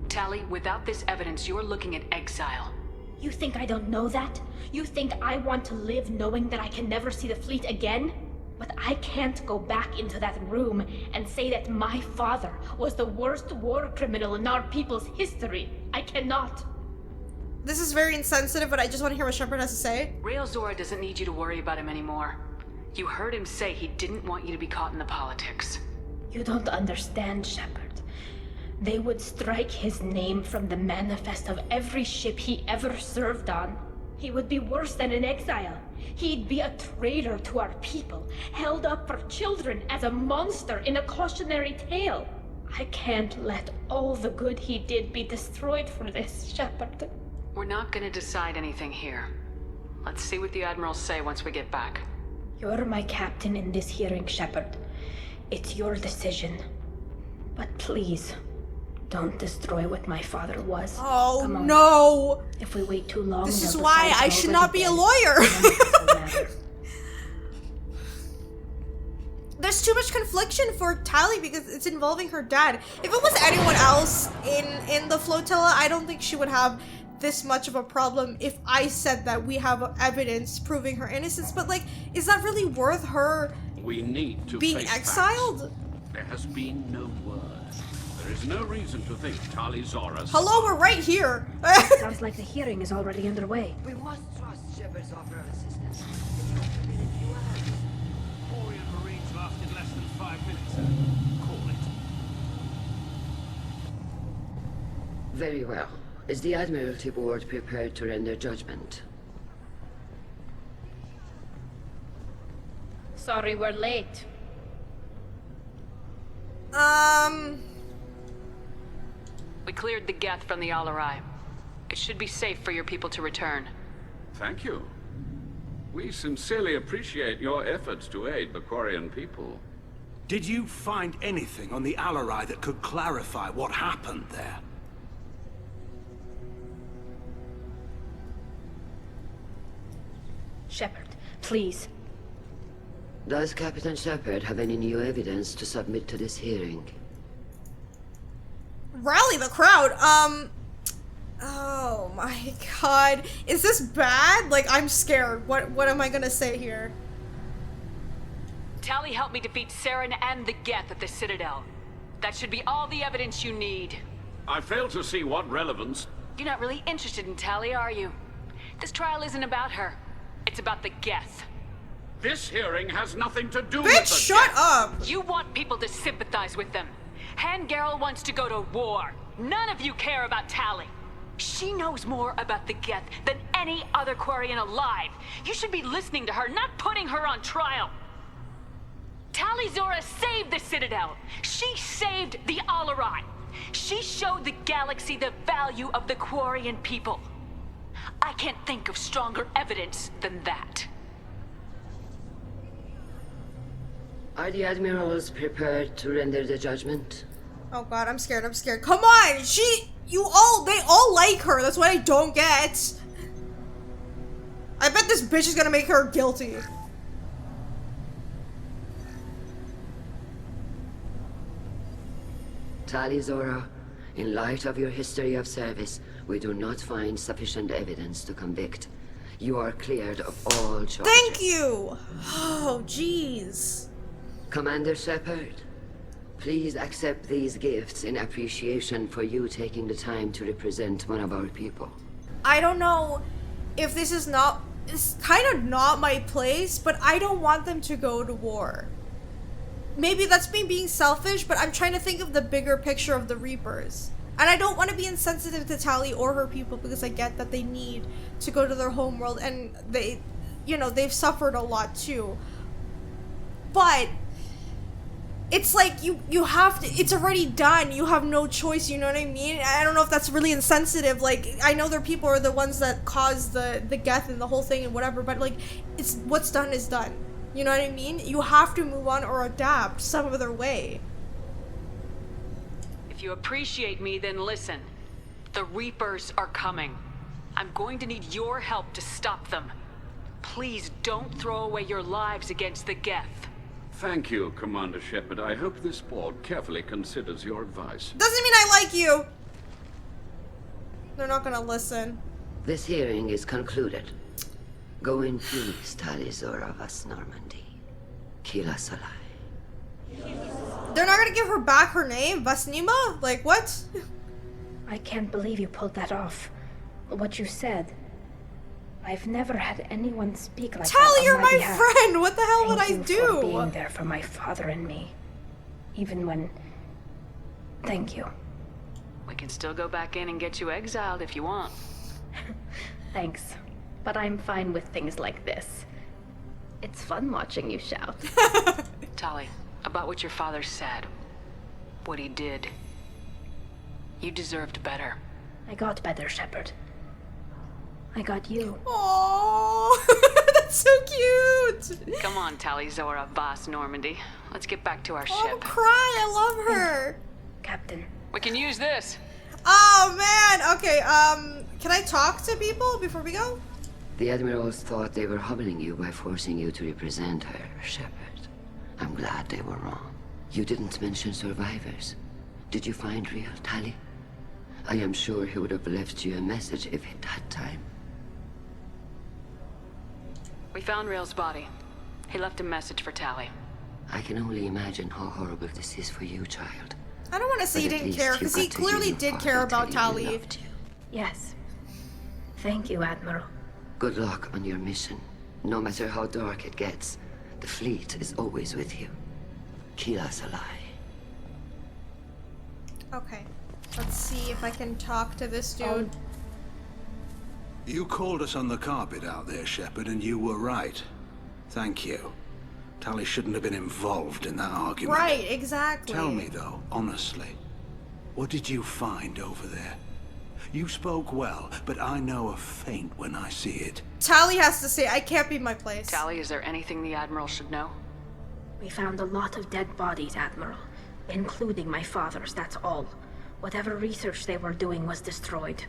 Tali, without this evidence, you're looking at exile. You think I don't know that? You think I want to live knowing that I can never see the fleet again? But I can't go back into that room and say that my father was the worst war criminal in our people's history. I cannot. This is very insensitive, but I just want to hear what Shepard has to say. Rael Zora doesn't need you to worry about him anymore. You heard him say he didn't want you to be caught in the politics. You don't understand, Shepard. They would strike his name from the manifest of every ship he ever served on. He would be worse than an exile. He'd be a traitor to our people, held up for children as a monster in a cautionary tale. I can't let all the good he did be destroyed for this, Shepard. We're not gonna decide anything here. Let's see what the Admirals say once we get back. You're my captain in this hearing, Shepard. It's your decision. But please, don't destroy what my father was. Oh, Come on. no! If we wait too long, This is they'll why decide I it's should already not be a dead. lawyer! None of this will matter. There's too much confliction for Tali because it's involving her dad. If it was anyone else in the flotilla, I don't think she would have this much of a problem if I said that we have evidence proving her innocence. But, like, is that really worth her We need to being face exiled? facts. There has been no word. There is no reason to think Tali Zora's... Hello, we're right here. Sounds like the hearing is already underway. We must trust Shepard's offer of assistance. Quarian Marines lasted less than 5 minutes. Call it. Very well. Is the Admiralty Board prepared to render judgment? Sorry we're late. We cleared the Geth from the Alarai. It should be safe for your people to return. Thank you. We sincerely appreciate your efforts to aid the Quarian people. Did you find anything on the Alarai that could clarify what happened there? Shepard, please. Does Captain Shepard have any new evidence to submit to this hearing? Rally the crowd. Oh my god. Is this bad? Like, I'm scared. What am I gonna say here? Tali helped me defeat Saren and the Geth at the Citadel. That should be all the evidence you need. I fail to see what relevance... You're not really interested in Tali, are you? This trial isn't about her. It's about the Geth. This hearing has nothing to do with the Bitch, shut Geth. up! You want people to sympathize with them. Garl wants to go to war. None of you care about Tali. She knows more about the Geth than any other quarian alive. You should be listening to her, not putting her on trial. Tali Zora saved the Citadel. She saved the Alarai. She showed the galaxy the value of the quarian people. I can't think of stronger evidence than that. Are the admirals prepared to render the judgment? Oh god, I'm scared, I'm scared. Come on! They all like her, that's what I don't get. I bet this bitch is gonna make her guilty. Tali Zora, in light of your history of service, we do not find sufficient evidence to convict. You are cleared of all charges. Thank you! Oh, jeez. Commander Shepard, please accept these gifts in appreciation for you taking the time to represent one of our people. I don't know if this is it's kind of not my place, but I don't want them to go to war. Maybe that's me being selfish, but I'm trying to think of the bigger picture of the Reapers. And I don't want to be insensitive to Tali or her people because I get that they need to go to their homeworld and they've suffered a lot too. But it's like you have to, it's already done. You have no choice, you know what I mean? I don't know if that's really insensitive. Like, I know their people are the ones that caused the Geth and the whole thing and whatever, but like, it's what's done is done. You know what I mean? You have to move on or adapt some other way. If you appreciate me, then listen. The Reapers are coming. I'm going to need your help to stop them. Please don't throw away your lives against the Geth. Thank you, Commander Shepard. I hope this board carefully considers your advice. Doesn't mean I like you! They're not gonna listen. This hearing is concluded. Go in peace, Tali Zora Vas Normandy. Kila Salai. They're not gonna give her back her name? Vasnima? Like, what? I can't believe you pulled that off. What you said. I've never had anyone speak like that Tali, on you're my behalf. friend! What the hell would I Thank you do? for being there for my father and me. Even when... Thank you. We can still go back in and get you exiled if you want. Thanks. But I'm fine with things like this. It's fun watching you shout. Tali, about what your father said, what he did, you deserved better. I got better, Shepard. I got you. Aww, that's so cute. Come on, Tali Zora Vas Normandy. Let's get back to our ship. Don't cry, I love her. Captain. We can use this. Oh man, okay, can I talk to people before we go? The admirals thought they were humbling you by forcing you to represent her, Shepard. I'm glad they were wrong. You didn't mention survivors. Did you find real Tali? I am sure he would have left you a message if he'd had time. We found Rail's body. He left a message for Tali. I can only imagine how horrible this is for you, child. I don't want to say he didn't care, because he clearly did care about Tali. Yes. Thank you, Admiral. Good luck on your mission. No matter how dark it gets, the fleet is always with you. Kila Salai. Okay. Let's see if I can talk to this dude. You called us on the carpet out there, Shepard, and you were right. Thank you. Tali shouldn't have been involved in that argument. Right, exactly. Tell me, though, honestly, what did you find over there? You spoke well, but I know a feint when I see it. Tali has to say, I can't be my place. Tali, is there anything the Admiral should know? We found a lot of dead bodies, Admiral. Including my father's, that's all. Whatever research they were doing was destroyed.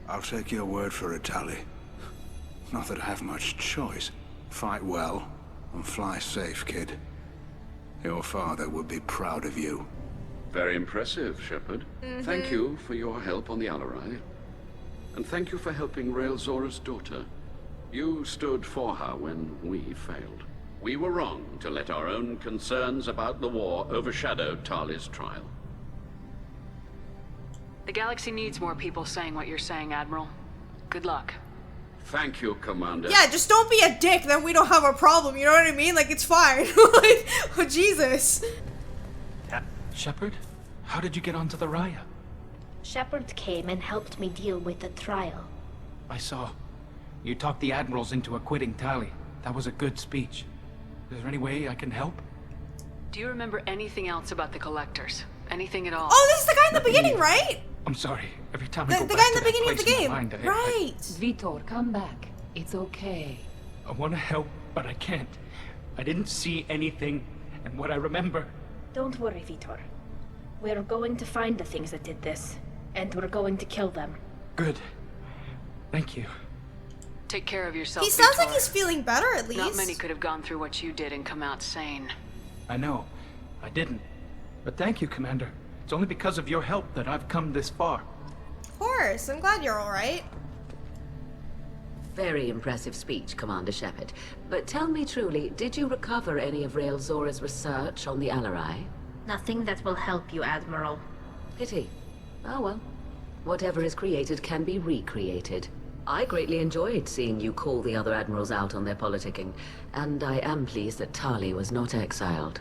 I'll take your word for it, Tali. Not that I have much choice. Fight well, and fly safe, kid. Your father would be proud of you. Very impressive, Shepard. Thank you for your help on the Alarai. And thank you for helping Rail Zora's daughter. You stood for her when we failed. We were wrong to let our own concerns about the war overshadow Tali's trial. The galaxy needs more people saying what you're saying, Admiral. Good luck. Thank you, Commander. Yeah, just don't be a dick, then we don't have a problem, you know what I mean? Like, it's fine. Like, oh, Jesus. Shepard? How did you get onto the Raya? Shepard came and helped me deal with the trial. I saw. You talked the admirals into acquitting Tali. That was a good speech. Is there any way I can help? Do you remember anything else about the collectors? Anything at all? Oh, this is the guy in the beginning, right? I'm sorry. Every time I go The back guy in to the that beginning of the place in game. my mind, Right. Vitor, come back. It's okay. I want to help, but I can't. I didn't see anything, and what I remember... Don't worry, Vitor. We're going to find the things that did this, and we're going to kill them. Good. Thank you. Take care of yourself, He sounds Vitor. like he's feeling better, at least. Not many could have gone through what you did and come out sane. I know. I didn't. But thank you, Commander. It's only because of your help that I've come this far. Of course. I'm glad you're alright. Very impressive speech, Commander Shepard. But tell me truly, did you recover any of Rael Zora's research on the Alarai? Nothing that will help you, Admiral. Pity. Oh well. Whatever is created can be recreated. I greatly enjoyed seeing you call the other admirals out on their politicking, and I am pleased that Tali was not exiled.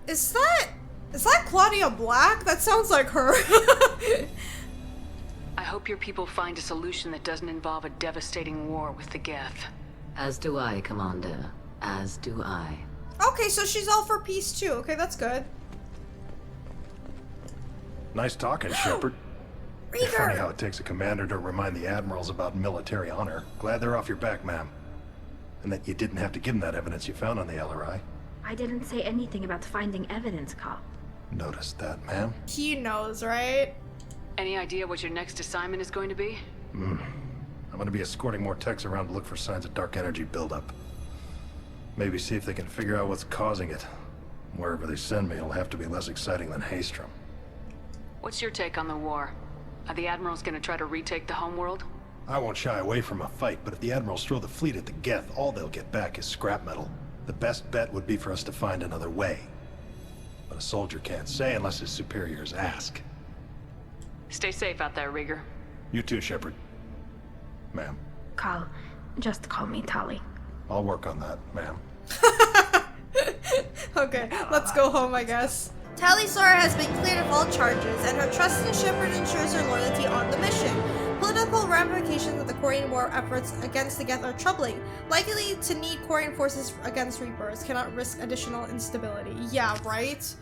Is that Claudia Black? That sounds like her. I hope your people find a solution that doesn't involve a devastating war with the Geth. As do I, Commander. As do I. Okay, so she's all for peace too. Okay, that's good. Nice talking, Shepard. It's Rieger. funny how it takes a commander to remind the admirals about military honor. Glad they're off your back, ma'am. And that you didn't have to give them that evidence you found on the LRI. I didn't say anything about finding evidence, Karl. Noticed that, ma'am. He knows, right? Any idea what your next assignment is going to be? I'm gonna be escorting more techs around to look for signs of dark energy buildup. Maybe see if they can figure out what's causing it. Wherever they send me, it'll have to be less exciting than Haystrom. What's your take on the war? Are the admirals going to try to retake the homeworld? I won't shy away from a fight, but if the admirals throw the fleet at the Geth, all they'll get back is scrap metal. The best bet would be for us to find another way. But a soldier can't say unless his superiors ask. Stay safe out there, Rieger. You too, Shepard. Ma'am. Karl, just call me Tali. I'll work on that, ma'am. Okay, let's go home, I guess. Tali Zora has been cleared of all charges, and her trust in Shepard ensures her loyalty on the mission. Political ramifications of the Quarian war efforts against the Geth are troubling. Likely to need Quarian forces against Reapers, cannot risk additional instability. Yeah, right?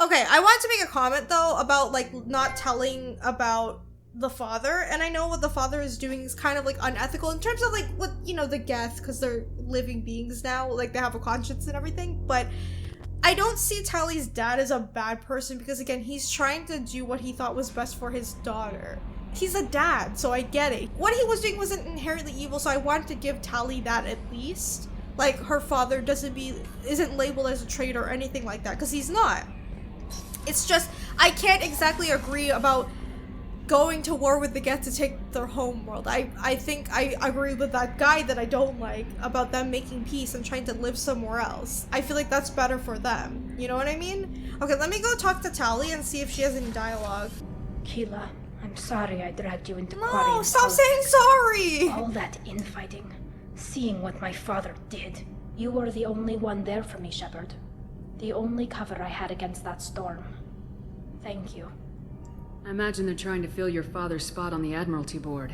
Okay, I wanted to make a comment, though, about, like, not telling about the father, and I know what the father is doing is kind of, like, unethical in terms of, like, what, you know, the Geth, because they're living beings now, like, they have a conscience and everything, but I don't see Tali's dad as a bad person because, again, he's trying to do what he thought was best for his daughter. He's a dad, so I get it. What he was doing wasn't inherently evil, so I wanted to give Tali that at least. Like, her father isn't labeled as a traitor or anything like that, because he's not. It's just, I can't exactly agree about going to war with the Geth to take their home world. I think I agree with that guy that I don't like about them making peace and trying to live somewhere else. I feel like that's better for them. You know what I mean? Okay, let me go talk to Tali and see if she has any dialogue. Keela, I'm sorry I dragged you into No, Quarian stop politics. saying sorry! All that infighting, seeing what my father did. You were the only one there for me, Shepard. The only cover I had against that storm. Thank you. I imagine they're trying to fill your father's spot on the Admiralty Board.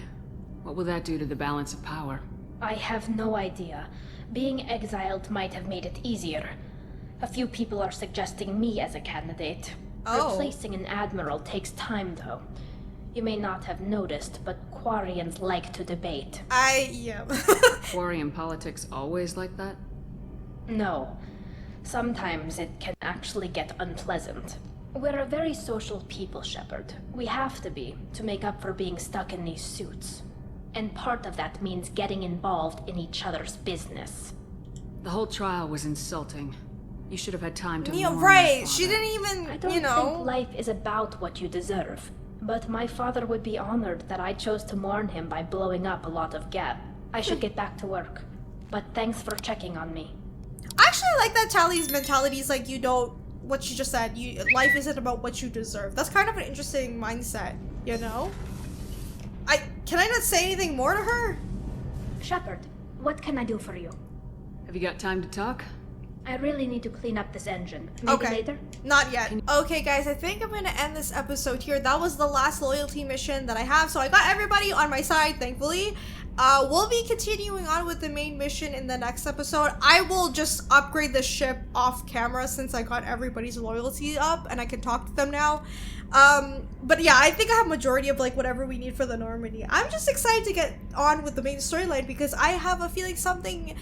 What will that do to the balance of power? I have no idea. Being exiled might have made it easier. A few people are suggesting me as a candidate. Oh. Replacing an admiral takes time, though. You may not have noticed, but Quarians like to debate. Yeah. Quarian politics always like that? No. Sometimes it can actually get unpleasant. We're a very social people, Shepard. We have to be, to make up for being stuck in these suits. And part of that means getting involved in each other's business. The whole trial was insulting. You should have had time to Yeah, mourn right. your She father. didn't even, I don't think life is about what you deserve. But my father would be honored that I chose to mourn him by blowing up a lot of Geth. I should get back to work. But thanks for checking on me. I actually like that Tali's mentality is like, you don't, what she just said, life isn't about what you deserve. That's kind of an interesting mindset, you know? Can I not say anything more to her? Shepard, what can I do for you? Have you got time to talk? I really need to clean up this engine. Maybe later? Not yet. Okay, guys, I think I'm gonna end this episode here. That was the last loyalty mission that I have, so I got everybody on my side, thankfully. We'll be continuing on with the main mission in the next episode. I will just upgrade the ship off camera since I got everybody's loyalty up and I can talk to them now. But yeah, I think I have majority of like whatever we need for the Normandy. I'm just excited to get on with the main storyline because I have a feeling something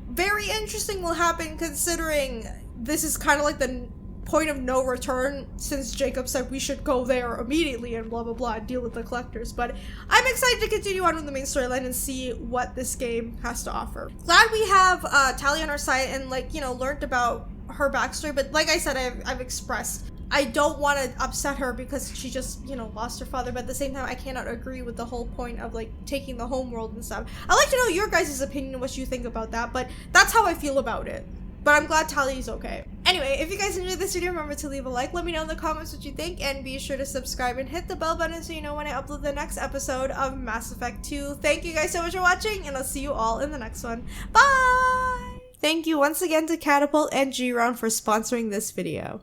very interesting will happen, considering this is kind of like the point of no return since Jacob said we should go there immediately and blah blah blah and deal with the collectors. But I'm excited to continue on with the main storyline and see what this game has to offer. Glad we have Tali on our side and, like, you know, learned about her backstory, but like I said, I've expressed I don't want to upset her because she just, you know, lost her father, but at the same time, I cannot agree with the whole point of, like, taking the homeworld and stuff. I'd like to know your guys' opinion, what you think about that, but that's how I feel about it. But I'm glad Tali's okay. Anyway, if you guys enjoyed this video, remember to leave a like, let me know in the comments what you think, and be sure to subscribe and hit the bell button so you know when I upload the next episode of Mass Effect 2. Thank you guys so much for watching, and I'll see you all in the next one. Bye! Thank you once again to Catapult and G-Round for sponsoring this video.